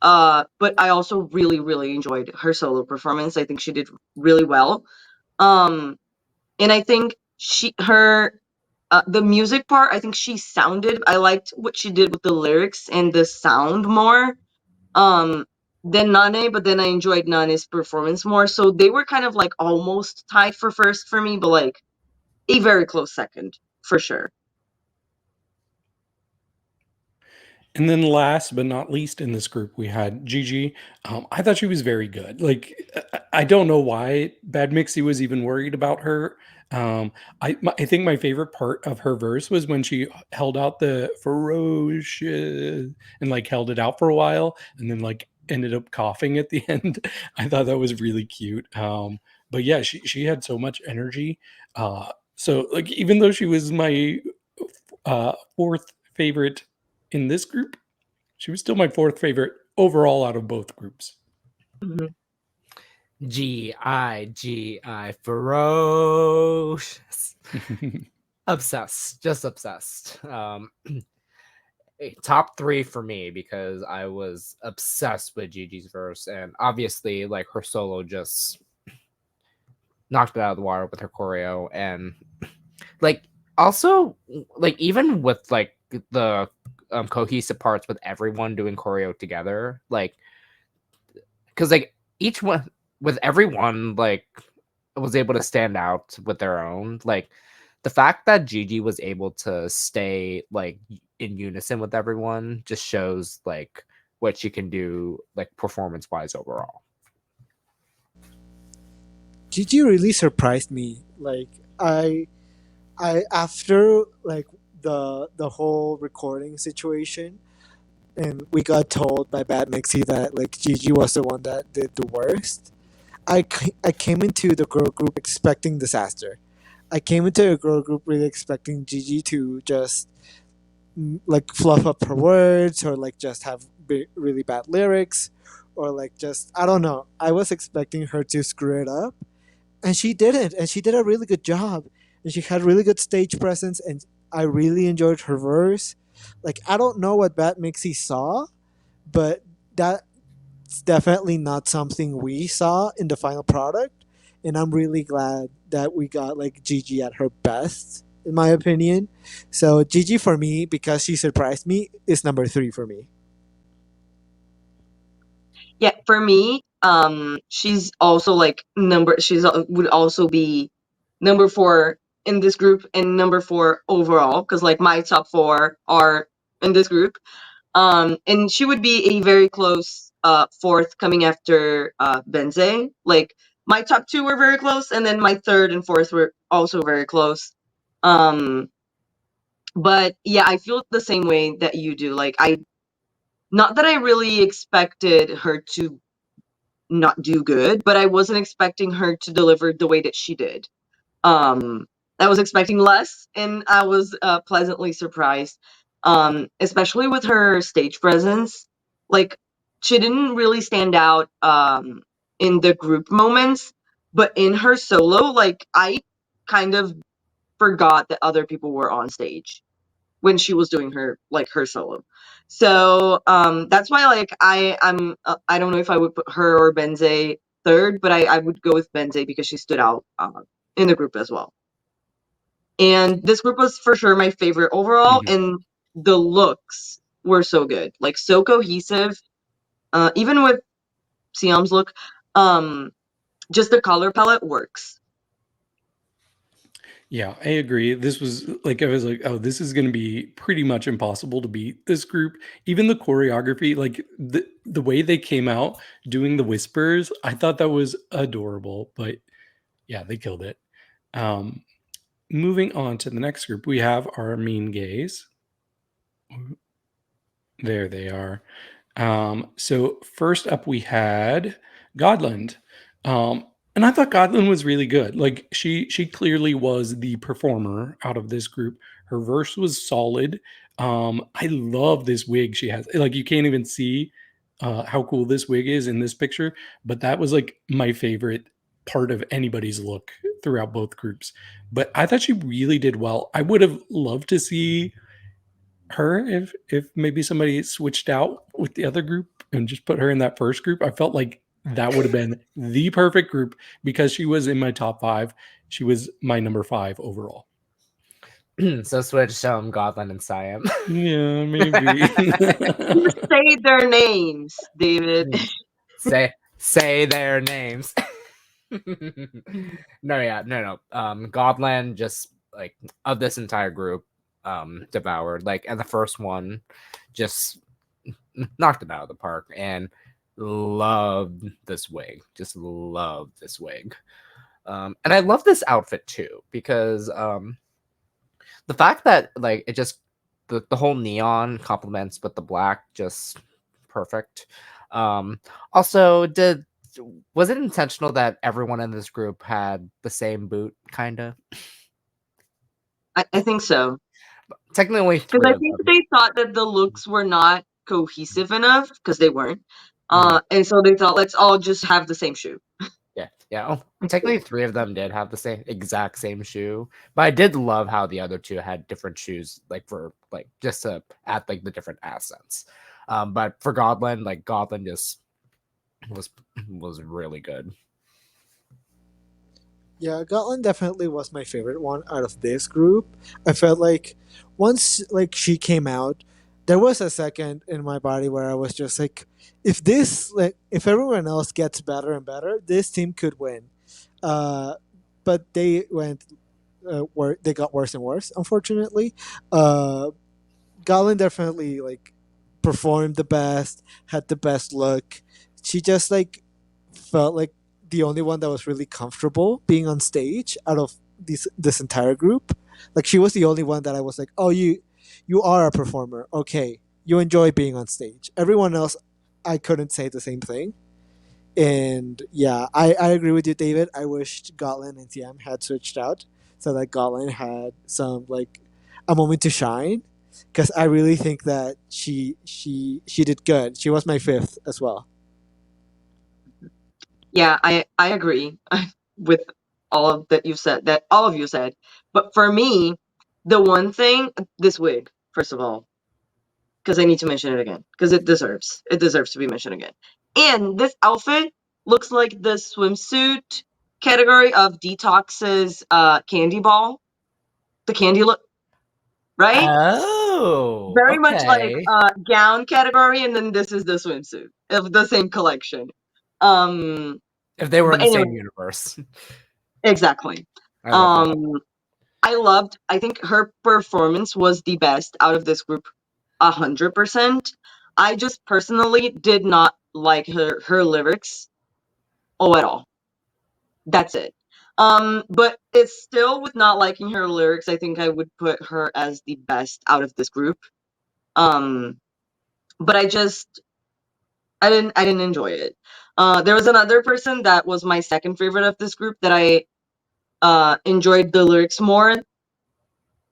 But I also really really enjoyed her solo performance. I think she did really well. Um and I think her the music part, I think I liked what she did with the lyrics and the sound more um than Nane, but then I enjoyed Nane's performance more. So they were kind of like almost tied for first for me, but like a very close second for sure. And then last but not least in this group, we had Gigi. I thought she was very good. Like, I don't know why Bad Mixie was even worried about her. I think my favorite part of her verse was when she held out the ferocious and like held it out for a while and then like ended up coughing at the end. I thought that was really cute. But yeah, she had so much energy. So like even though she was my fourth favorite in this group, she was still my fourth favorite overall out of both groups. Mhm. G-I ferocious. Obsessed, just obsessed. Top 3 for me because I was obsessed with Gigi's verse, and obviously like her solo just knocked it out of the water with her choreo, and like also like even with like the cohesive parts with everyone doing choreo together, like because like each one with everyone like was able to stand out with their own, like the fact that Gigi was able to stay like in unison with everyone just shows like what she can do like performance wise overall. Gigi really surprised me. Like I after like the whole recording situation, and we got told by Bad Mixie that like Gigi was the one that did the worst. I came into the girl group expecting disaster. I came into a girl group really expecting Gigi to just like fluff up her words or like just have really bad lyrics or like just I don't know. I was expecting her to screw it up, and she didn't, and she did a really good job, and she had really good stage presence, and I really enjoyed her verse. Like I don't know what Bat Mixie saw, but that's definitely not something we saw in the final product, and I'm really glad that we got like Gigi at her best in my opinion. So Gigi for me, because she surprised me, is number 3 for me. Yeah, for me, she's also like would also be number 4 in this group and number 4 overall because like my top 4 are in this group. And she would be a very close fourth coming after Benze. Like my top 2 were very close, and then my third and fourth were also very close. Um, but yeah, I feel the same way that you do. Like not that I really expected her to not do good, but I wasn't expecting her to deliver the way that she did. Um, I was expecting less, and I was pleasantly surprised, especially with her stage presence. Like, she didn't really stand out in the group moments, but in her solo, like, I kind of forgot that other people were on stage when she was doing her solo. So that's why like I don't know if I would put her or Benze third, but I would go with Benze because she stood out in the group as well. And this group was for sure my favorite overall, and the looks were so good, like so cohesive. Even with Siam's look, just the color palette works. Yeah, I agree. This was like I was like, oh, this is going to be pretty much impossible to beat this group. Even the choreography, like the way they came out doing the whispers, I thought that was adorable. But yeah, they killed it. Um, Moving on to the next group, we have our mean gays. There they are. So first up, we had Godland, and I thought Godland was really good. Like she clearly was the performer out of this group. Her verse was solid. I love this wig she has. Like you can't even see how cool this wig is in this picture, but that was like my favorite part of anybody's look throughout both groups. But I thought she really did well. I would have loved to see her if maybe somebody switched out with the other group and just put her in that first group. I felt like that would have been the perfect group because she was in my top 5. She was my number 5 overall. So switch Godland and Siam. Yeah, maybe. You say their names, David. say their names. No. Godland just like of this entire group devoured. Like and the first one just knocked it out of the park, and loved this wig. Just loved this wig. And I love this outfit too, because the fact that like it just the whole neon complements with the black, just perfect. Also, was it intentional that everyone in this group had the same boot, kind of? I think so. Technically, only Because three I of think them. they thought that the looks were not cohesive enough, because they weren't. Mhm. And so they thought, let's all just have the same shoe. Yeah. Technically, three of them did have the exact same shoe, but I did love how the other two had different shoes, like for like just to add like the different accents. But for Godlin, like Godlin just was really good. Yeah, Gotland definitely was my favorite one out of this group. I felt like once like she came out, there was a second in my body where I was just like, if everyone else gets better and better, this team could win. Uh, but they got worse and worse, unfortunately. Uh, Gotland definitely like performed the best, had the best look. She just like felt like the only one that was really comfortable being on stage out of this entire group. Like she was the only one that I was like, oh, you are a performer. Okay, you enjoy being on stage. Everyone else, I couldn't say the same thing. And yeah, I agree with you, David. I wished Gotland and TM had switched out so that Gotland had some like a moment to shine. Because I really think that she did good. She was my fifth as well. Yeah, I agree with all of that you've said, that all of you said. But for me, the one thing, this wig, first of all, because I need to mention it again, because it deserves to be mentioned again. And this outfit looks like the swimsuit category of Detox's candy ball, the candy look, right? Oh, Very much like okay. gown category, and then this is the swimsuit of the same collection. Um, If they were in but the anyway, same universe, exactly. I love that. Um, I think her performance was the best out of this group, 100%. I just personally did not like her lyrics, at all. That's it. But it's still, with not liking her lyrics, I think I would put her as the best out of this group. Um, but I didn't enjoy it. There was another person that was my second favorite of this group that I enjoyed the lyrics more, and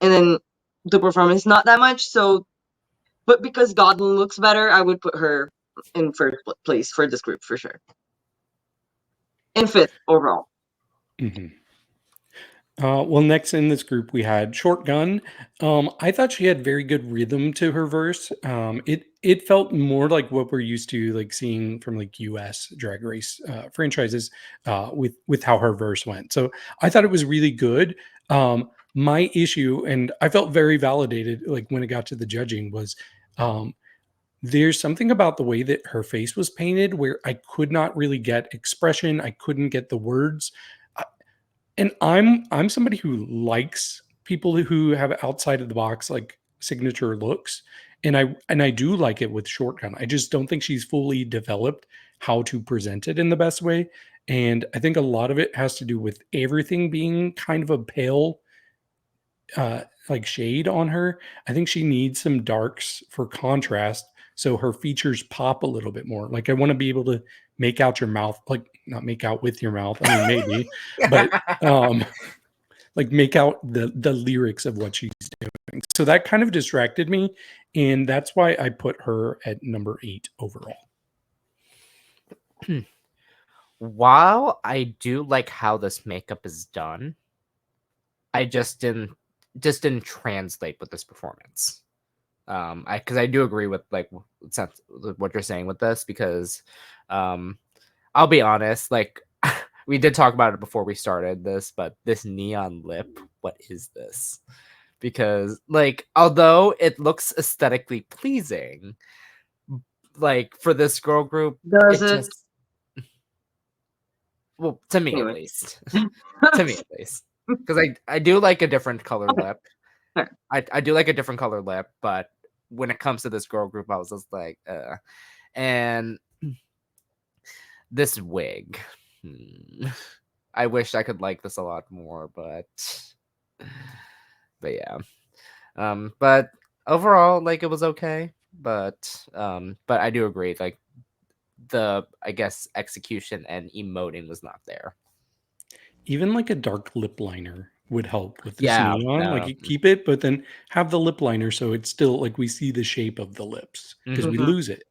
then the performance not that much. So, but because Godwin looks better, I would put her in first place for this group for sure, and fifth overall. Mhm. Well, next in this group we had Shotgun. I thought she had very good rhythm to her verse. It felt more like what we're used to like seeing from like U.S. Drag Race franchises with how her verse went. So I thought it was really good. My issue, and I felt very validated, like when it got to the judging, was um, there's something about the way that her face was painted where I could not really get expression. I couldn't get the words. And I'm somebody who likes people who have outside of the box like signature looks, and I do like it with Shotgun. I just don't think she's fully developed how to present it in the best way, and I think a lot of it has to do with everything being kind of a pale like shade on her. I think she needs some darks for contrast so her features pop a little bit more. Like I want to be able to make out your mouth, like not make out with your mouth. I mean maybe, but um like make out the lyrics of what she's doing. So that kind of distracted me, and that's why I put her at number 8 overall. While I do like how this makeup is done, I just didn't translate with this performance. I do agree with like what you're saying with this, because I'll be honest, like we did talk about it before we started this, but this neon lip, what is this? Because like although it looks aesthetically pleasing, like for this girl group, Does it it? just, well, to me at Anyway. least. To me at least. Because I do like a different color Okay, lip. fair. I do like a different color lip, but when it comes to this girl group, I was just like, and this wig. I wish I could like this a lot more, but yeah. But overall, like, it was okay. But I do agree, like, the, I guess, execution and emoting was not there. Even like a dark lip liner would help with this Yeah, neon. Like you keep it, but then have the lip liner so it's still like we see the shape of the lips because we Mhm. lose it.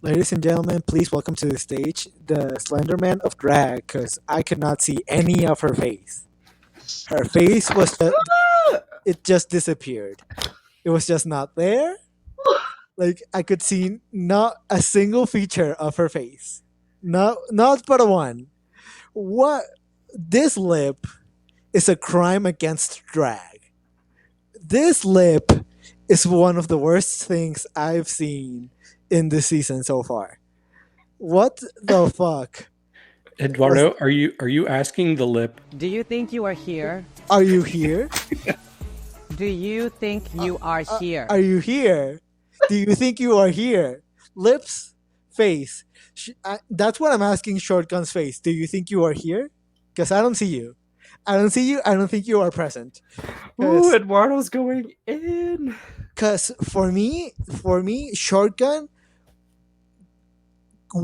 Ladies and gentlemen, please welcome to the stage the Slender Man of drag, because I could not see any of her face. Her face was it just disappeared. It was just not there. Like I could see not a single feature of her face. Not but a one. What this lip is a crime against drag. This lip is one of the worst things I've seen in this season so far. What the fuck? Eduardo, are you asking the lip? Do you think you are here? Are you here? Do you think you are here? Are you here? Do you think you are here? Lips, face. That's what I'm asking Shotgun's face. Do you think you are here? Because I don't see you. I don't see you. I don't think you are present. Ooh, Eduardo's going in. Because for me, Shotgun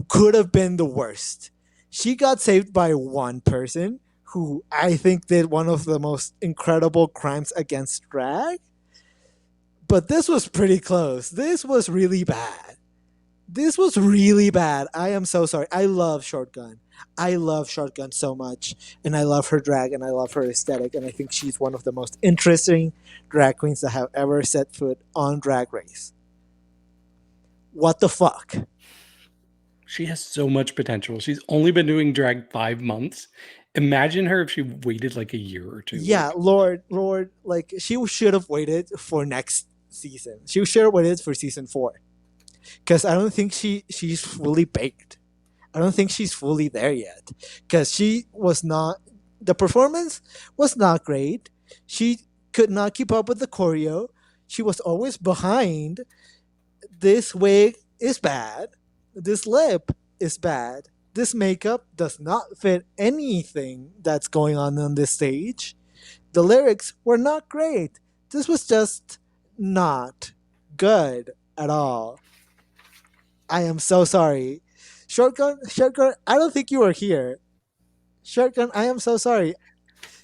could have been the worst. She got saved by one person who I think did one of the most incredible crimes against drag. But this was pretty close. This was really bad. This was really bad. I am so sorry. I love Shotgun. I love Shotgun so much. And I love her drag and I love her aesthetic. And I think she's one of the most interesting drag queens that have ever set foot on Drag Race. What the fuck? She has so much potential. She's only been doing drag 5 months. Imagine her if she waited like a year or two. Yeah, Lord, like she should have waited for next season. She should have waited for season 4. Because I don't think she's fully baked. I don't think she's fully there yet. Because she was not, the performance was not great. She could not keep up with the choreo. She was always behind. This wig is bad. This lip is bad. This makeup does not fit anything that's going on this stage. The lyrics were not great. This was just not good at all. I am so sorry. Shotgun, I don't think you are here. Shotgun, I am so sorry.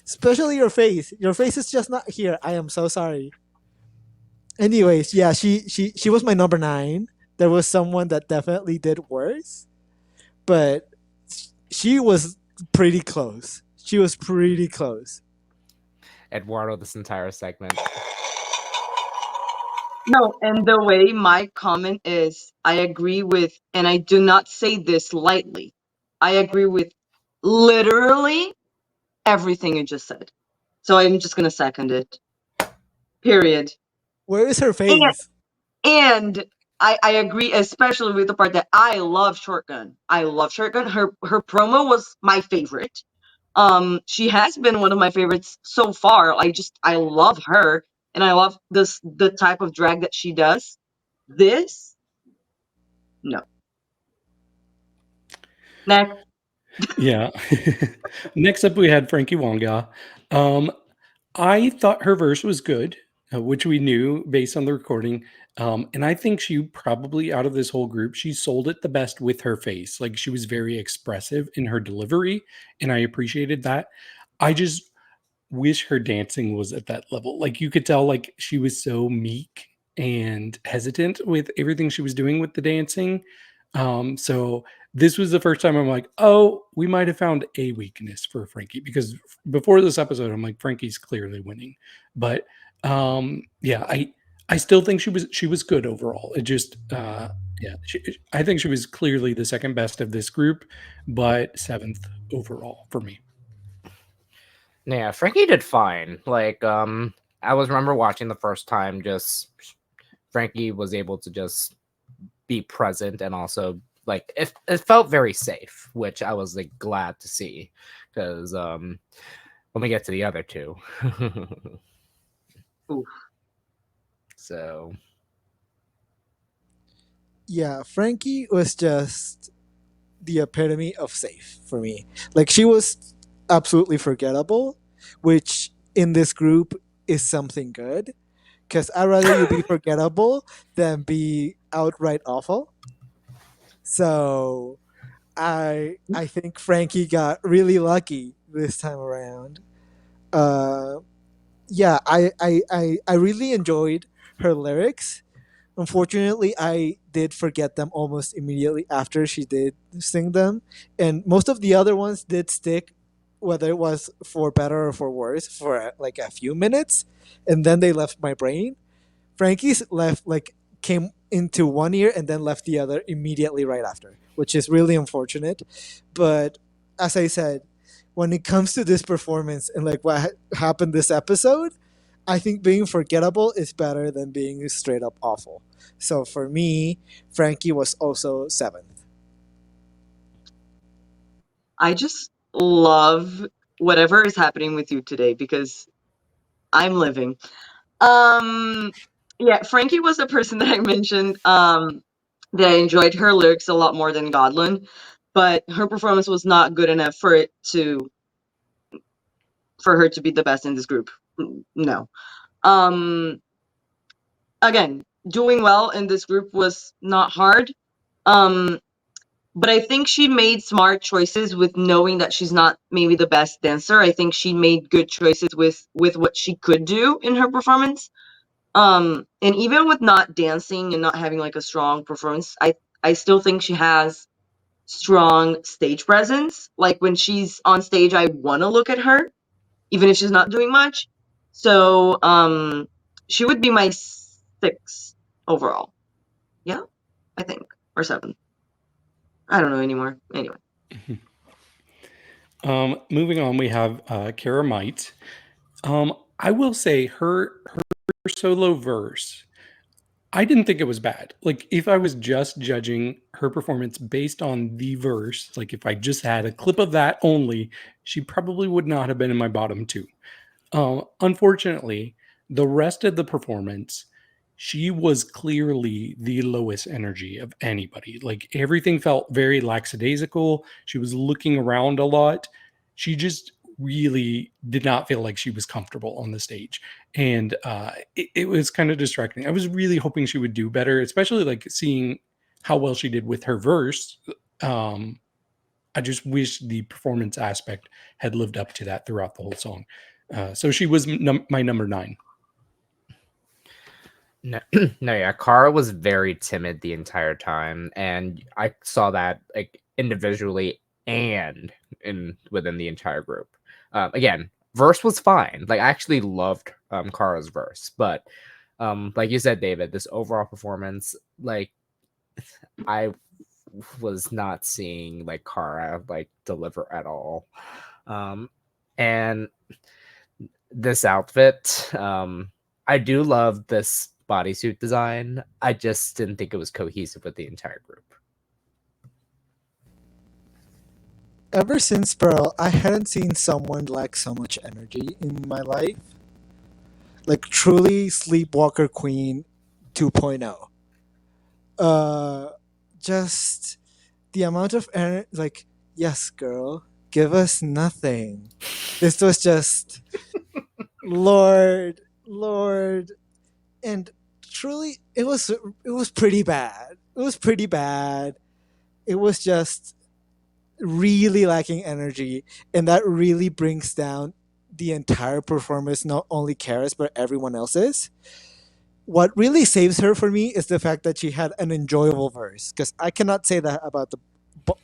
Especially your face. Your face is just not here. I am so sorry. Anyways, yeah, she was my number 9. There was someone that definitely did worse, but she was pretty close. She was pretty close. Eduardo, this entire segment. No, and the way my comment is, I agree with, and I do not say this lightly, I agree with literally everything you just said. So I'm just going to second it. Period. Where is her face? And I agree, especially with the part that I love Shotgun. I love Shotgun. Her promo was my favorite. She has been one of my favorites so far. I love her, and I love the type of drag that she does. This, no. Next. Yeah. Next up, we had Frankie Wonga. I thought her verse was good, which we knew based on the recording. And I think she probably, out of this whole group, she sold it the best with her face. Like she was very expressive in her delivery, and I appreciated that. I just wish her dancing was at that level. Like you could tell, like she was so meek and hesitant with everything she was doing with the dancing. So this was the first time I'm like, oh, we might have found a weakness for Frankie, because before this episode, I'm like, Frankie's clearly winning. But yeah, I still think she was good overall. It just yeah, I think she was clearly the second best of this group, but 7th overall for me. Yeah, Frankie did fine. Like, I remember watching the first time, just Frankie was able to just be present, and also like it felt very safe, which I was like glad to see, because when we get to the other two. Oof. So Yeah, Frankie was just the epitome of safe for me. Like she was absolutely forgettable, which in this group is something good. Because I'd rather you be forgettable than be outright awful. So I think Frankie got really lucky this time around. Uh, yeah, I really enjoyed her lyrics. Unfortunately, I did forget them almost immediately after she did sing them, and most of the other ones did stick, whether it was for better or for worse, for like a few minutes, and then they left my brain. Frankie's left like came into one ear and then left the other immediately right after, which is really unfortunate. But as I said, when it comes to this performance and like what happened this episode, I think being forgettable is better than being straight up awful. So for me, Frankie was also seventh. I just love whatever is happening with you today because I'm living. Um, yeah, Frankie was the person that I mentioned. That I enjoyed her lyrics a lot more than Godlin, but her performance was not good enough for her to be the best in this group. No. Um, again, doing well in this group was not hard. Um, but I think she made smart choices with knowing that she's not maybe the best dancer. I think she made good choices with what she could do in her performance. And even with not dancing and not having like a strong performance, I still think she has strong stage presence. Like when she's on stage, I want to look at her, even if she's not doing much. So she would be my 6 overall. Yeah, I think, or 7. I don't know anymore. Anyway. Moving on, we have Kara Might. I will say her solo verse, I didn't think it was bad. Like if I was just judging her performance based on the verse, like if I just had a clip of that only, she probably would not have been in my bottom two. Unfortunately, the rest of the performance, she was clearly the lowest energy of anybody. Like everything felt very lackadaisical. She was looking around a lot. She just really did not feel like she was comfortable on the stage. And it was kind of distracting. I was really hoping she would do better, especially like seeing how well she did with her verse. I just wish the performance aspect had lived up to that throughout the whole song. So she was my number 9. no, no, yeah, Kara was very timid the entire time, and I saw that like individually and within the entire group. Again, verse was fine. Like I actually loved Kara's verse, but like you said, David, this overall performance, like I was not seeing like Kara like deliver at all. And this outfit, I do love this bodysuit design. I just didn't think it was cohesive with the entire group. Ever since Pearl, I hadn't seen someone lack so much energy in my life. Like truly Sleepwalker Queen 2.0. Uh, just the amount of energy, like, yes, girl, give us nothing. This was just Lord, and truly, it was pretty bad. It was pretty bad. It was just really lacking energy, and that really brings down the entire performance, not only Karis but everyone else's. What really saves her for me is the fact that she had an enjoyable verse, because I cannot say that about the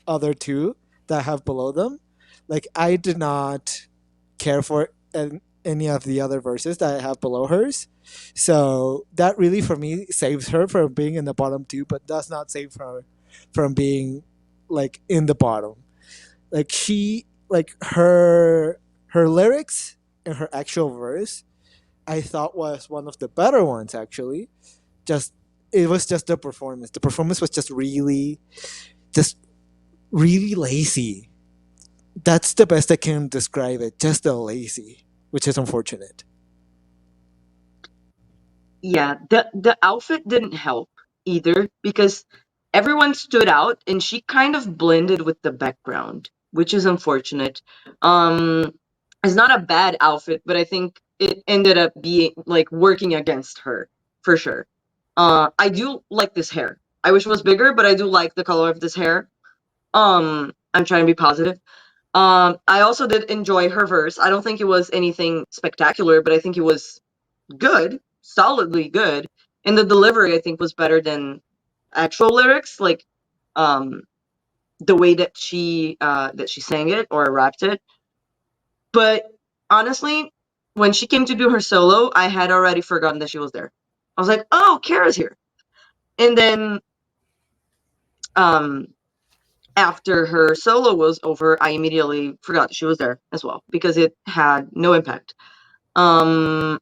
other two that I have below them. Like I did not care for any of the other verses that I have below hers. So that really for me saves her from being in the bottom two, but does not save her from being like in the bottom. Like her lyrics and her actual verse I thought was one of the better ones actually. Just it was just the performance. The performance was just really lazy. That's the best I can describe it. Just a lazy, which is unfortunate. Yeah, the outfit didn't help either because everyone stood out and she kind of blended with the background, which is unfortunate. Um it's not a bad outfit, but I think it ended up being like working against her for sure. I do like this hair. I wish it was bigger, but I do like the color of this hair. I'm trying to be positive. I also did enjoy her verse. I don't think it was anything spectacular, but I think it was good, solidly good. And the delivery I think was better than actual lyrics, like um the way that she sang it or rapped it. But honestly, when she came to do her solo, I had already forgotten that she was there. I was like, "Oh, Kara's here." And then um after her solo was over, I immediately forgot she was there as well because it had no impact. Um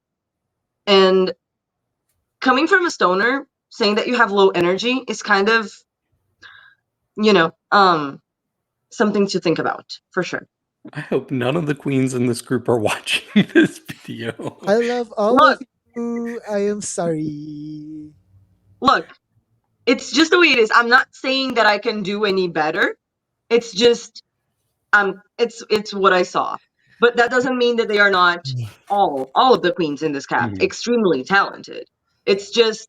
and coming from a stoner, saying that you have low energy is kind of, you know, something to think about for sure. I hope none of the queens in this group are watching this video. I love all Look, of you. I am sorry. look, it's just the way it is. I'm not saying that I can do any better. It's just it's what I saw. But that doesn't mean that they are not all of the queens in this cast Mhm. extremely talented. It's just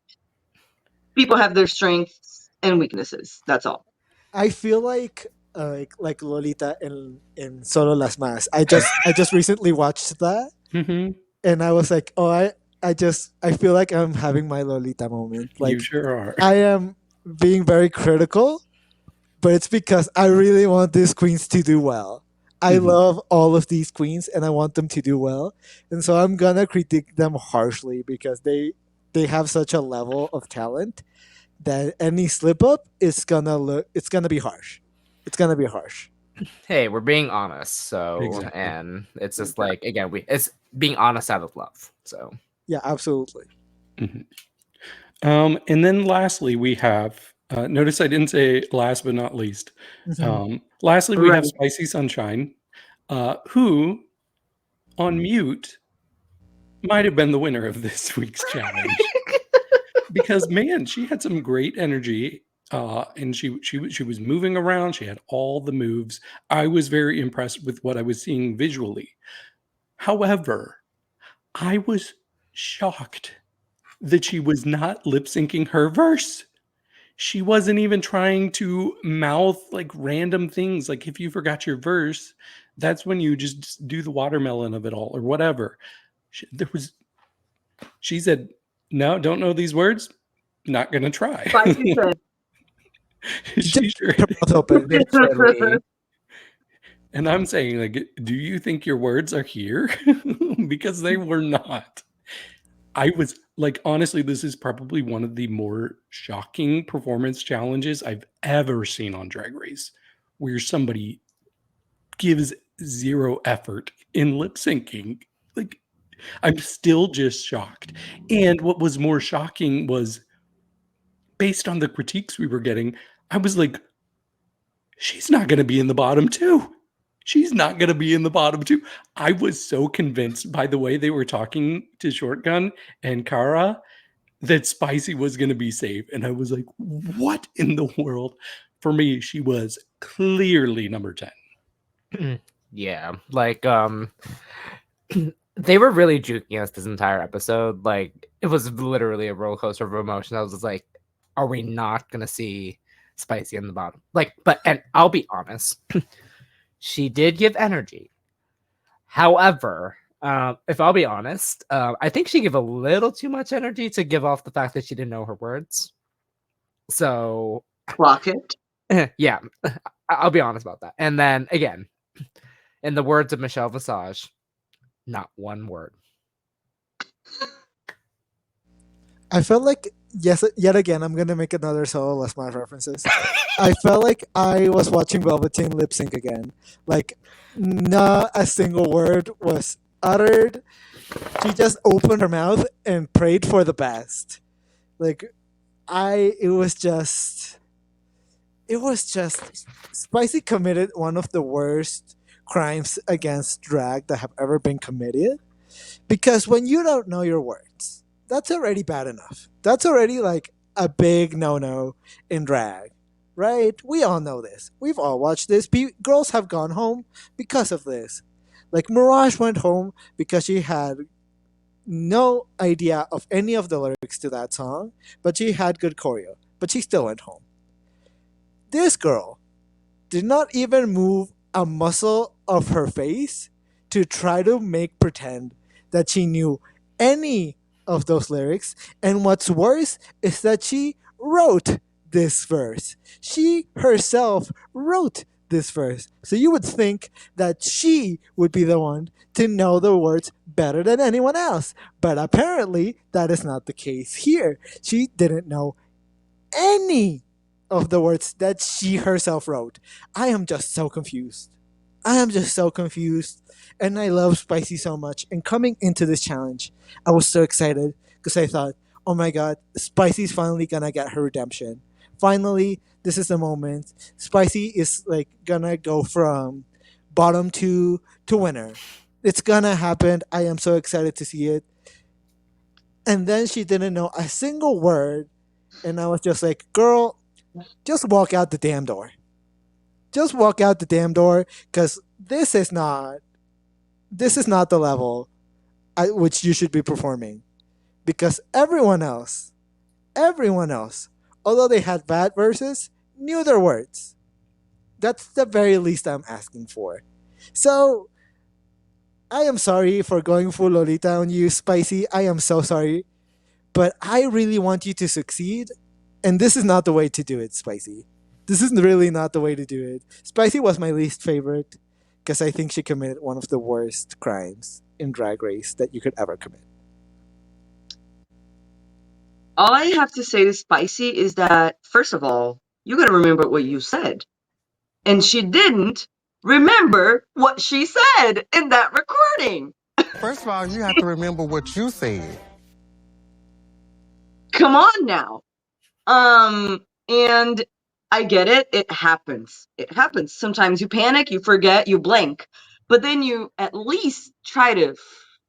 people have their strengths and weaknesses. That's all. I feel like Lolita in Solo Las Mas. I just recently watched that, Mhm. and I was like, oh, I feel like I'm having my Lolita moment. You Like sure are. I am being very critical, but it's because I really want these queens to do well. I Mhm. love all of these queens and I want them to do well. And so I'm gonna critique them harshly because they have such a level of talent that any slip up is gonna be harsh. It's gonna be harsh. Hey, we're being honest, so Exactly. and it's just like again, it's being honest out of love. So Yeah, absolutely. Mhm. And then lastly, we have notice I didn't say last but not least. Mhm. Lastly, we have Right. Spicy Sunshine, who on mute might have been the winner of this week's challenge because man, she had some great energy. And she was moving around. She had all the moves. I was very impressed with what I was seeing visually. However, I was shocked that she was not lip syncing her verse. She wasn't even trying to mouth like random things. Like if you forgot your verse, that's when you just do the watermelon of it all or whatever. She said, "No, don't know these words. Not gonna try." Spicy said. She just She sure kept her mouth open. literally, and I'm saying, like, do you think your words are here? Because they were not. I was like, honestly, this is probably one of the more shocking performance challenges I've ever seen on Drag Race, where somebody gives zero effort in lip syncing. Like, I'm still just shocked. And what was more shocking was based on the critiques we were getting, I was like, she's not going to be in the bottom two. She's not going to be in the bottom two. I was so convinced by the way they were talking to Shortgun and Kara that Spicy was going to be safe. And I was like, what in the world? For me, she was clearly number 10. yeah, like they were really juking us this entire episode. Like it was literally a roller coaster of emotions. I was just like, are we not gonna see Spicy in the bottom? Like, but and I'll be honest, she did give energy. However, if I'll be honest, I think she gave a little too much energy to give off the fact that she didn't know her words. So Clock it. yeah, I'll be honest about that. And then again, in the words of Michelle Visage, not one word. I felt like yes, yet again, I'm gonna make another Solo Las Mas references. I felt like I was watching Velveteen lip sync again. Like, not a single word was uttered. She just opened her mouth and prayed for the best. Like, it was just, Spicy committed one of the worst crimes against drag that have ever been committed. Because when you don't know your words, that's already bad enough. That's already like a big no-no in drag, right? We all know this. We've all watched this. Girls have gone home because of this. Like Mirage went home because she had no idea of any of the lyrics to that song, but she had good choreo. But she still went home. This girl did not even move a muscle of her face to try to make pretend that she knew any of those lyrics. And what's worse is that she wrote this verse. She herself wrote this verse. So you would think that she would be the one to know the words better than anyone else. But apparently, that is not the case here. She didn't know any of the words that she herself wrote. I am just so confused. I am just so confused. And I love Spicy so much. And coming into this challenge, I was so excited because I thought, oh my god, Spicy's finally gonna get her redemption. Finally, this is the moment. Spicy is like gonna go from bottom to winner. It's gonna happen. I am so excited to see it. And then she didn't know a single word. And I was just like, girl, just walk out the damn door. Just walk out the damn door because this is not the level at which you should be performing. Because everyone else, although they had bad verses, knew their words. That's the very least I'm asking for. So I am sorry for going full Lolita on you, Spicy. I am so sorry. But I really want you to succeed. And this is not the way to do it, Spicy. This is really not the way to do it. Spicy was my least favorite because I think she committed one of the worst crimes in Drag Race that you could ever commit. All I have to say to Spicy is that, first of all, you gotta remember what you said. And she didn't remember what she said in that recording. First of all, you have to remember what you said. Come on now. And I get it. It happens. It happens. Sometimes you panic, you forget, you blank. But then you at least try to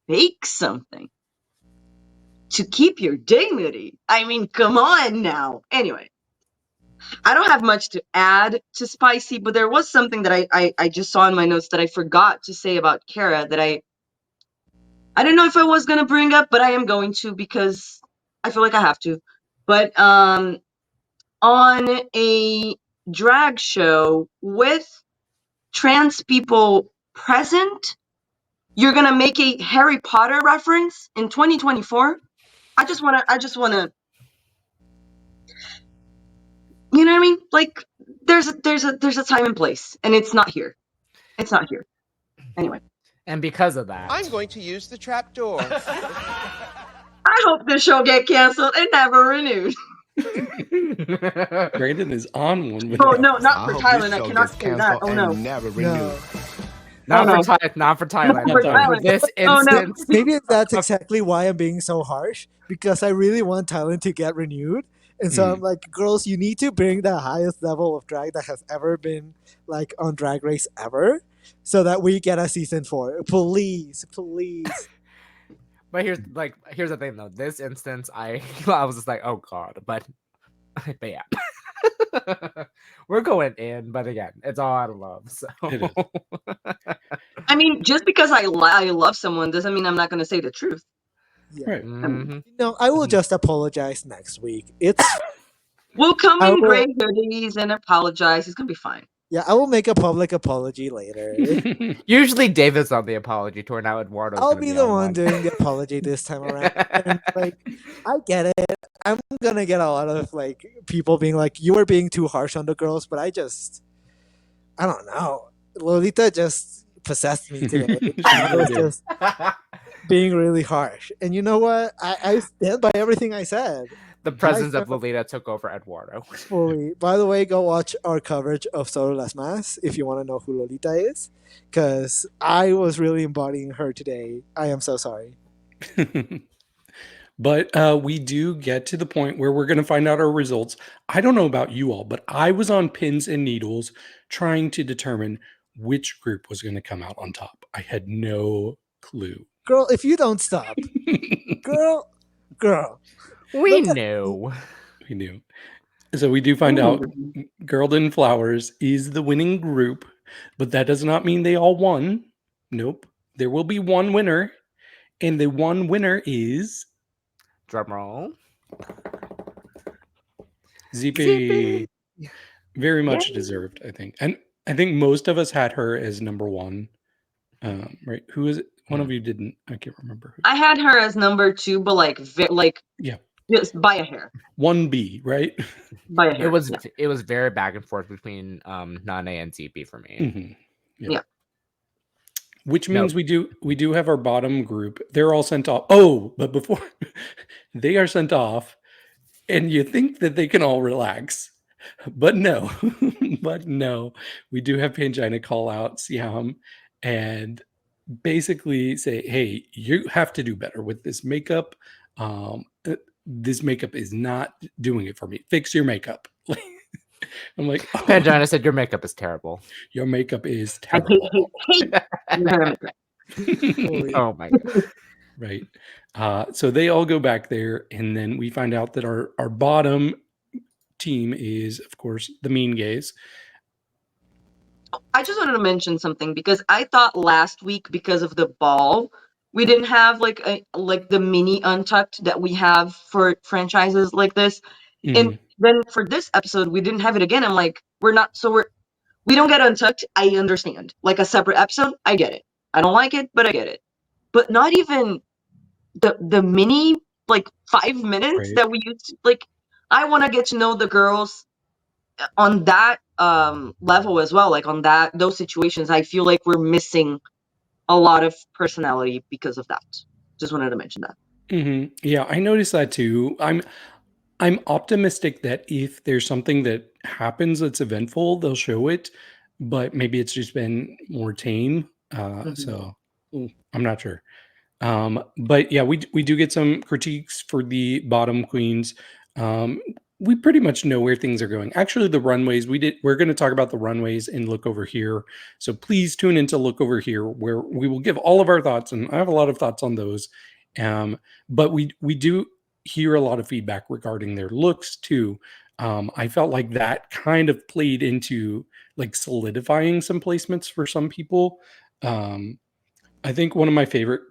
fake something to keep your dignity. I mean, come on now. Anyway, I don't have much to add to Spicy, but there was something that I just saw in my notes that I forgot to say about Kara that I don't know if I was going to bring up, but I am going to because I feel like I have to. But on a drag show with trans people present, you're going to make a Harry Potter reference in 2024? I just want to you know what I mean? Like there's a time and place, and it's not here. It's not here. Anyway. And because of that, I'm going to use the trap door. I hope this show get canceled and never renewed. Brandon is on one with Oh that. no, not for Thailand. I cannot say that. Oh no. Never No. not no. for Thailand. for For Thailand. this Oh, no. instance, Maybe that's exactly why I'm being so harsh because I really want Thailand to get renewed. And so I'm like, girls, you need to bring the highest level of drag that has ever been like on Drag Race ever so that we get a season 4. Please. But here's the thing though. This instance, I was just like, oh god, but yeah, we're going in. But again, it's all out of love. So I mean, just because I love someone doesn't mean I'm not going to say the truth. Yeah. Right. Mhm. No, I will just apologize next week. We'll come I in will- gray hoodies and apologize. It's going to be fine. Yeah, I will make a public apology later. Usually David's on the apology tour. Now Eduardo's I'll gonna be the on one doing the apology this time around. And like, I get it. I'm gonna get a lot of like people being like, "You were being too harsh on the girls," but I don't know. Lolita just possessed me today. I was just being really harsh, and you know what? I stand by everything I said. The presence of Lolita took over Eduardo. Fully. By the way, go watch our coverage of Solo Las Mas if you want to know who Lolita is, because I was really embodying her today. I am so sorry. But we do get to the point where we're going to find out our results. I don't know about you all, but I was on pins and needles trying to determine which group was going to come out on top. I had no clue. Girl, if you don't stop, girl, Girl. We Look at- knew. We knew. So we do find out Girlden Flowers is the winning group, but that does not mean they all won. Nope. There will be one winner, and the one winner is Drum roll. ZP. Very much Yay. deserved, I think. And I think most of us had her as number one. Right? Who is it? One of you didn't. I can't remember who. I had her as number 2, but like Yeah. just by a hair. 1B, right? By a hair. It was very back and forth between Nane and ZP for me. Mhm. Yeah. Which means we do have our bottom group. They're all sent off. Oh, but before they are sent off, and you think that they can all relax. But no. But no. We do have Pangina call out Siam and basically say, hey, you have to do better with this makeup. This makeup is not doing it for me. Fix your makeup. I'm like, oh, Pangina said your makeup is terrible. your makeup is I terrible. hate her makeup. Oh my god. Right. So they all go back there, and then we find out that our bottom team is, of course, the mean gays. I just wanted to mention something because I thought last week, because of the ball, we didn't have like the mini Untucked that we have for franchises like this. And then for this episode, we didn't have it again. I'm like, we don't get Untucked. I understand. Like a separate episode, I get it. I don't like it, but I get it. But not even the mini, like 5 minutes Right. that we used to, like, I want to get to know the girls on that level as well. Like on those situations, I feel like we're missing a lot of personality because of that. Just wanted to mention that. Yeah, I noticed that too. I'm optimistic that if there's something that happens that's eventful, they'll show it, but maybe it's just been more tame. So I'm not sure. But yeah, we do get some critiques for the bottom queens. We pretty much know where things are going. Actually, the runways, we're going to talk about the runways and Look Over Here. So please tune into Look Over Here, where we will give all of our thoughts, and I have a lot of thoughts on those. But we do hear a lot of feedback regarding their looks too. I felt like that kind of played into like solidifying some placements for some people. I think one of my favorite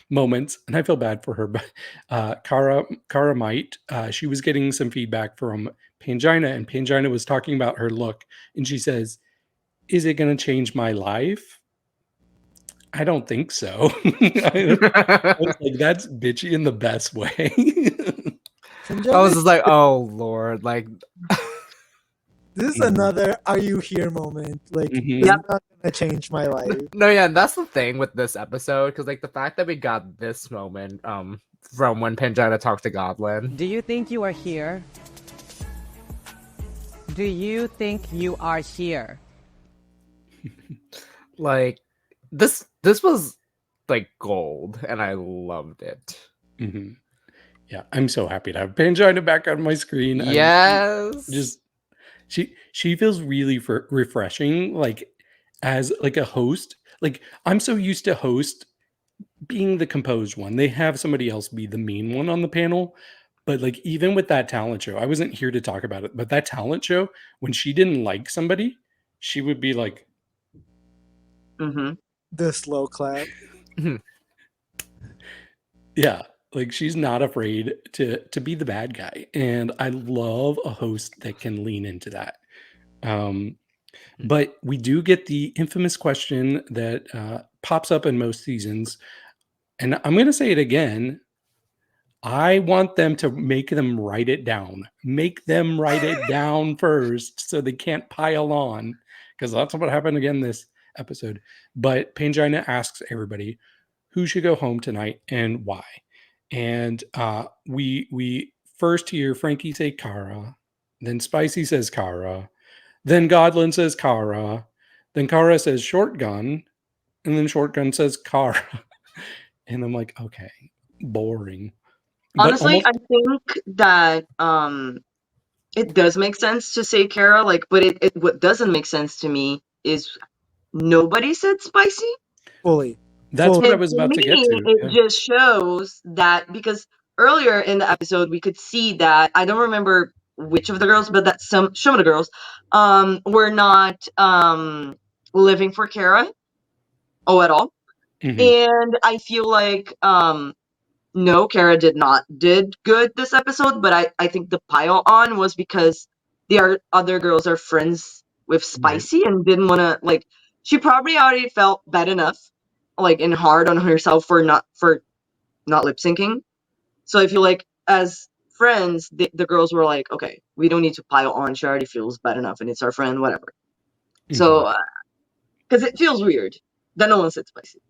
moments, and I feel bad for her, but Cara Might, she was getting some feedback from Pangina, and Pangina was talking about her look, and she says, "Is it going to change my life?" I don't think so. I was like, that's bitchy in the best way. I was just like, oh Lord, like this is another "Are you here?" moment. Like, it's not gonna change my life. No, yeah, and that's the thing with this episode, because like the fact that we got this moment from when Pangina talked to Godlin. Do you think you are here? Do you think you are here? Like this was like gold, and I loved it. Yeah, I'm so happy to have Pangina back on my screen. Yes, she feels really refreshing, like as like a host. Like I'm so used to host being the composed one. They have somebody else be the mean one on the panel. But like even with that talent show, I wasn't here to talk about it, but that talent show, when she didn't like somebody, she would be like, the slow clap. yeah, like she's not afraid to be the bad guy, and I love a host that can lean into that. But we do get the infamous question that pops up in most seasons, and I'm going to say it again. I want them to make them write it down. Make them write it down first so they can't pile on, because that's what happened again this episode. But Pangina asks everybody who should go home tonight and why. And we first hear Frankie say Cara, then Spicy says Cara, then Godlin says Cara, then Cara says Shotgun, and then Shotgun says Cara. And I'm like, okay, boring. Honestly, I think that it does make sense to say Kara, like, but it what doesn't make sense to me is nobody said Spicy. Fully. That's what I And was to about to get me, to. it just shows that because earlier in the episode, we could see that I don't remember which of the girls, but that some of the girls were not living for Kara at all. Mhm. And I feel like no, Kara did good this episode, but I think the pile on was because the other girls are friends with Right. Spicy and didn't want to, like, she probably already felt bad enough, like, and hard on herself for not lip syncing. So I feel like as friends, the girls were like, okay, we don't need to pile on. She already feels bad enough, and it's our friend, whatever. Mhm. So because it feels weird that no one said Spicy.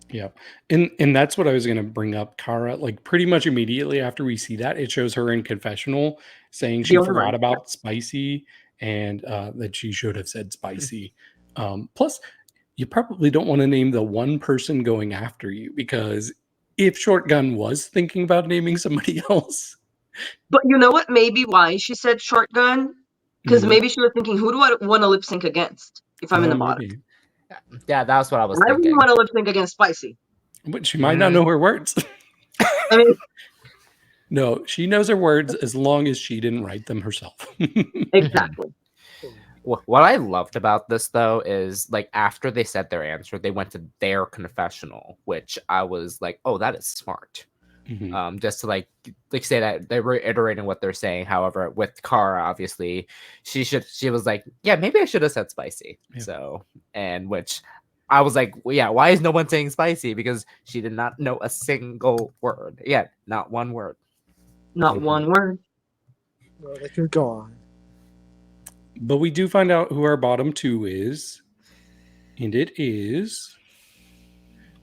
Yeah. And that's what I was gonna bring up, Kara. Like pretty much immediately after we see that, it shows her in confessional saying The she only forgot one. Yeah. about spicy and that she should have said spicy. Plus, you probably don't want to name the one person going after you because if Shotgun was thinking about naming somebody else, But you know what? Maybe why she said shotgun? Because mhm, maybe she was thinking, who do I want to lip sync against if I'm in the bottom? maybe. Yeah, that was what I was I wouldn't thinking. want to lip sync against Spicy. But she might not know her words. I mean, No, she knows her words as long as she didn't write them herself. exactly. What I loved about this though is like after they said their answer, they went to their confessional, which I was like, oh, that is smart. Mhm. Just to like say that they're reiterating what they're saying. However, with Kara, obviously, she was like, yeah, maybe I should have said spicy. Yeah. So, and which I was like, well, yeah, why is no one saying spicy? Because she did not know a single word. Yeah, not one word. Not Mhm. one word. Well, they could go on. But we do find out who our bottom two is. And it is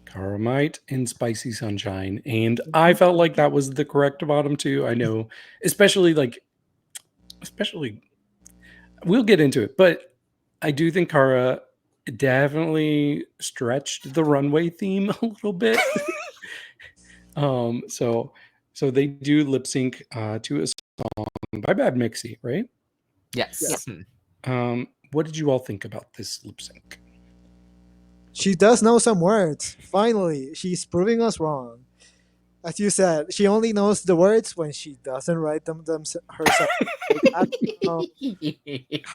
Caramite and Spicy Sunshine. And I felt like that was the correct bottom two. I know, especially we'll get into it, but I do think Kara definitely stretched the runway theme a little bit. So they do lip sync to a song by Bad Mixie, right? Yes. What did you all think about this lip sync? She does know some words. Finally, she's proving us wrong. As you said, she only knows the words when she doesn't write them herself. Like, I don't know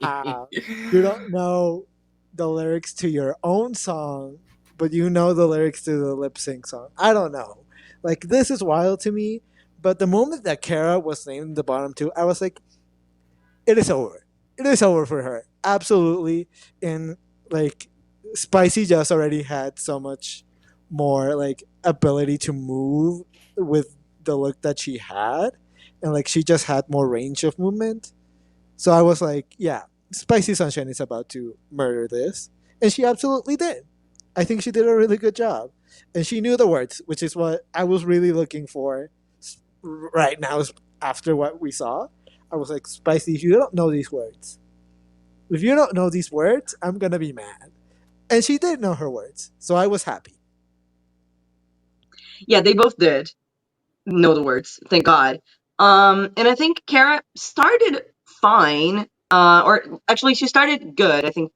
how you don't know the lyrics to your own song, but you know the lyrics to the lip sync song. I don't know. Like, this is wild to me. But the moment that Kara was named the bottom two, I was like, it is over. It is over for her. Absolutely. And like Spicy just already had so much more like ability to move with the look that she had. And like she just had more range of movement. So I was like, yeah, Spicy Sunshine is about to murder this. And she absolutely did. I think she did a really good job. And she knew the words, which is what I was really looking for right now after what we saw. I was like, Spicy, if you don't know these words, if you don't know these words, I'm gonna be mad. And she did know her words, so I was happy. Yeah, they both did know the words. Thank God. And I think Kara started fine. Or actually, she started good. I think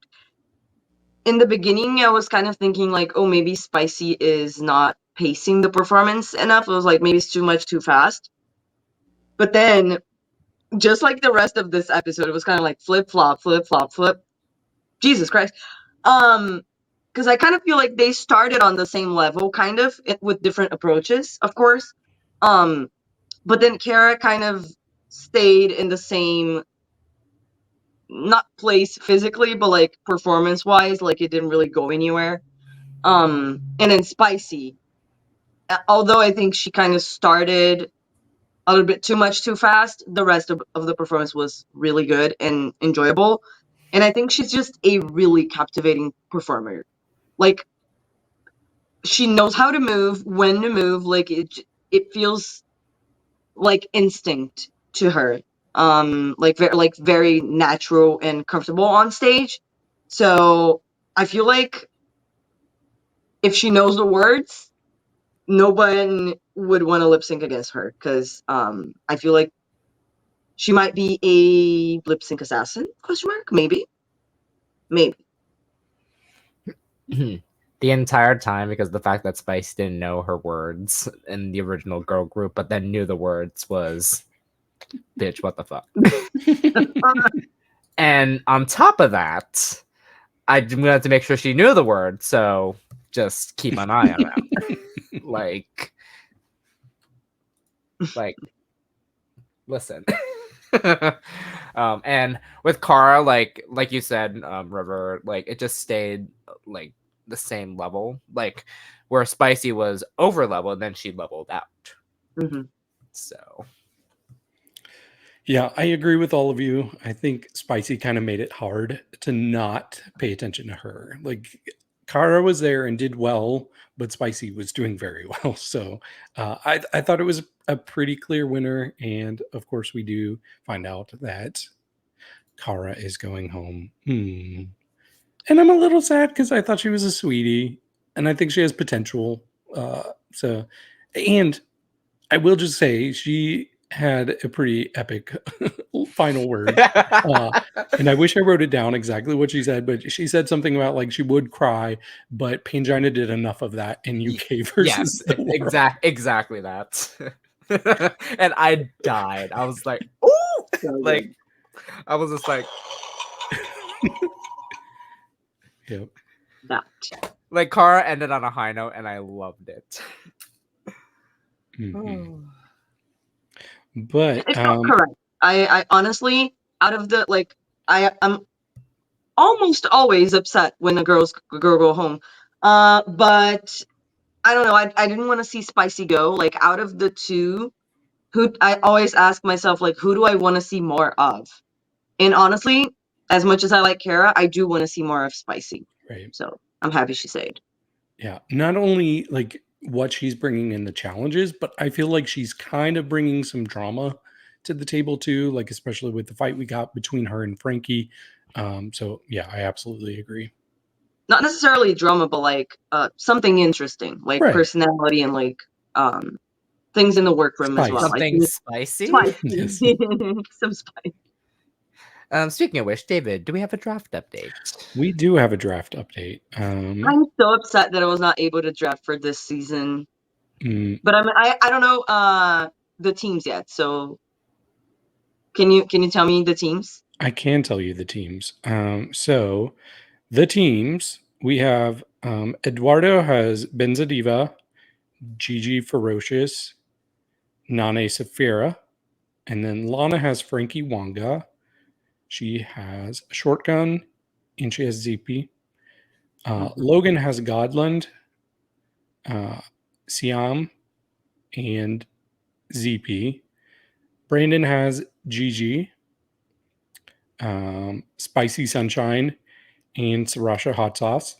in the beginning, I was kind of thinking like, oh, maybe Spicy is not pacing the performance enough. I was like, maybe it's too much, too fast. But then, just like the rest of this episode, it was kind of like flip flop, flip flop, flip. Jesus Christ. Because I kind of feel like they started on the same level, kind of with different approaches, of course. But then Kara kind of stayed in the same, not place physically, but like performance wise, like it didn't really go anywhere. And then Spicy, although I think she kind of started a little bit too much too fast, the rest of the performance was really good and enjoyable. And I think she's just a really captivating performer. Like she knows how to move, when to move. Like it feels like instinct to her. Like very natural and comfortable on stage. So I feel like if she knows the words, no one would want to lip sync against her because I feel like she might be a lip sync assassin? Question mark? Maybe. Maybe. the entire time because the fact that Spice didn't know her words in the original girl group, but then knew the words was, bitch, what the fuck? And on top of that, I wanted to make sure she knew the word, so just keep an eye on that. like, listen. And with Kara, like you said, River, like it just stayed like the same level, like where Spicy was over level, and then she leveled out. Mm-hmm. So Yeah, I agree with all of you. I think Spicy kind of made it hard to not pay attention to her. Like Kara was there and did well, but Spicy was doing very well. So I thought it was a pretty clear winner. And of course, we do find out that Kara is going home. And I'm a little sad because I thought she was a sweetie, and I think she has potential. And I will just say she had a pretty epic final word. And I wish I wrote it down exactly what she said, but she said something about like she would cry, but Pangina did enough of that in UK versus the world. exactly that. And I died. I was like, "Ooh!" Like I was just like, Yep. That. like Kara ended on a high note, and I loved it. Mhm. But It's not correct. I honestly, out of the like, I'm almost always upset when the girl go home. But I don't know. I didn't want to see Spicy go. Like out of the two, who I always ask myself like, who do I want to see more of? And honestly, as much as I like Kara, I do want to see more of Spicy. right. So I'm happy she stayed. Yeah. Not only like what she's bringing in the challenges, but I feel like she's kind of bringing some drama to the table too, like especially with the fight we got between her and Frankie. So yeah, I absolutely agree. Not necessarily drama, but like something interesting, like Right. personality and like things in the workroom as well. Spice. I Something think spicy. Yes. spicy. Some spice. Speaking of which, David, do we have a draft update? We do have a draft update. I'm so upset that I was not able to draft for this season. mm, But I don't know the teams yet. So can you tell me the teams? I can tell you the teams. So the teams we have Eduardo has Benzadiva, Gigi Ferocious, Nane Safira, and then Lana has Frankie Wanga. She has Shotgun, and she has ZP. Logan has Godland, Siam, and ZP. Brandon has Gigi, Spicy Sunshine, and Sriracha Hot Sauce.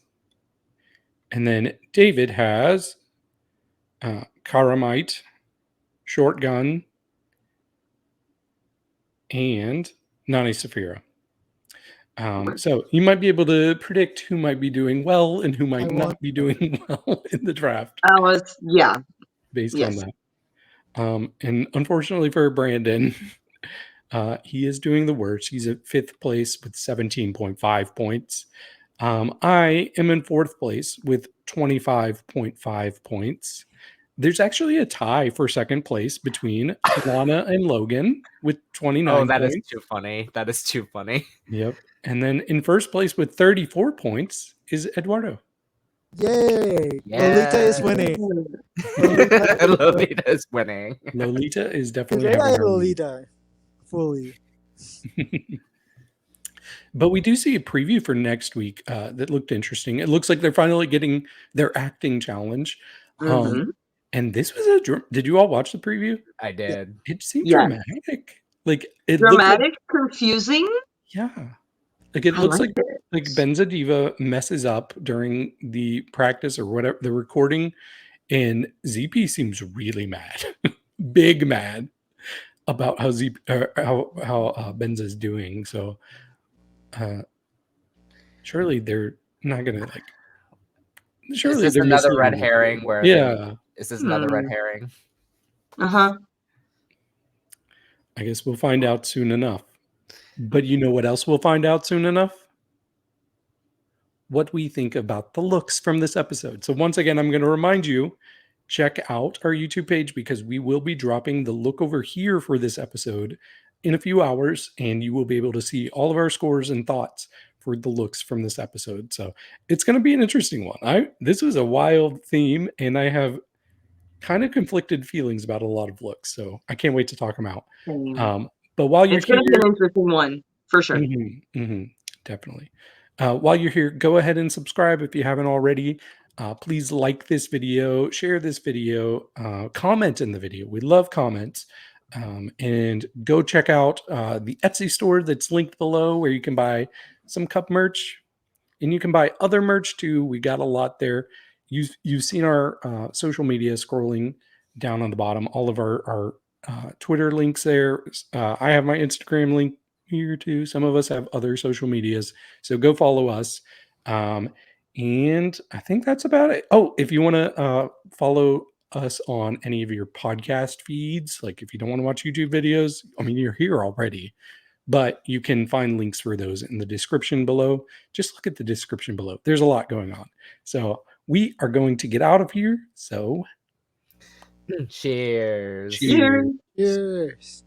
And then David has Karamite, Shotgun, and Nani Safira. So you might be able to predict who might be doing well and who might not be doing well in the draft based on that. And unfortunately for Brandon, he is doing the worst. He's at 5th place with 17.5 points. I am in 4th place with 25.5 points. There's actually a tie for 2nd place between Lana and Logan with 29 Oh, that points. is too funny. That is too funny. Yep. And then in 1st place with 34 points is Eduardo. Yay! Yeah. Lolita is winning. Lolita is winning. Lolita is definitely Today I having her Lolita fully. But we do see a preview for next week that looked interesting. It looks like they're finally getting their acting challenge. And this was did you all watch the preview? I did. It seemed Yeah. dramatic. Like it Dramatic, looked confusing. yeah. Like it I looks like like Benzadiva messes up during the practice or whatever the recording, and ZP seems really mad, big mad about how Benza's doing. So surely they're not gonna like. Surely Is this they're another misleading red us. herring where Yeah. is this another red herring? I guess we'll find out soon enough. But you know what else we'll find out soon enough? what we think about the looks from this episode. So once again, I'm going to remind you, check out our YouTube page because we will be dropping the look over here for this episode in a few hours, and you will be able to see all of our scores and thoughts for the looks from this episode. So it's going to be an interesting one. This was a wild theme, and I have kind of conflicted feelings about a lot of looks. So I can't wait to talk them out. But while you're It's going to be here, an interesting one for sure. Definitely. While you're here, go ahead and subscribe if you haven't already. Please like this video, share this video, comment in the video. We love comments. And go check out the Etsy store that's linked below where you can buy some cup merch and you can buy other merch too. We got a lot there. You've seen our social media scrolling down on the bottom, all of our Twitter links there. I have my Instagram link here too. Some of us have other social medias, so go follow us. And I think that's about it. Oh, if you want to follow us on any of your podcast feeds, like if you don't want to watch YouTube videos, I mean, you're here already, but you can find links for those in the description below. Just look at the description below. There's a lot going on. So we are going to get out of here. So Cheers. cheers. Cheers.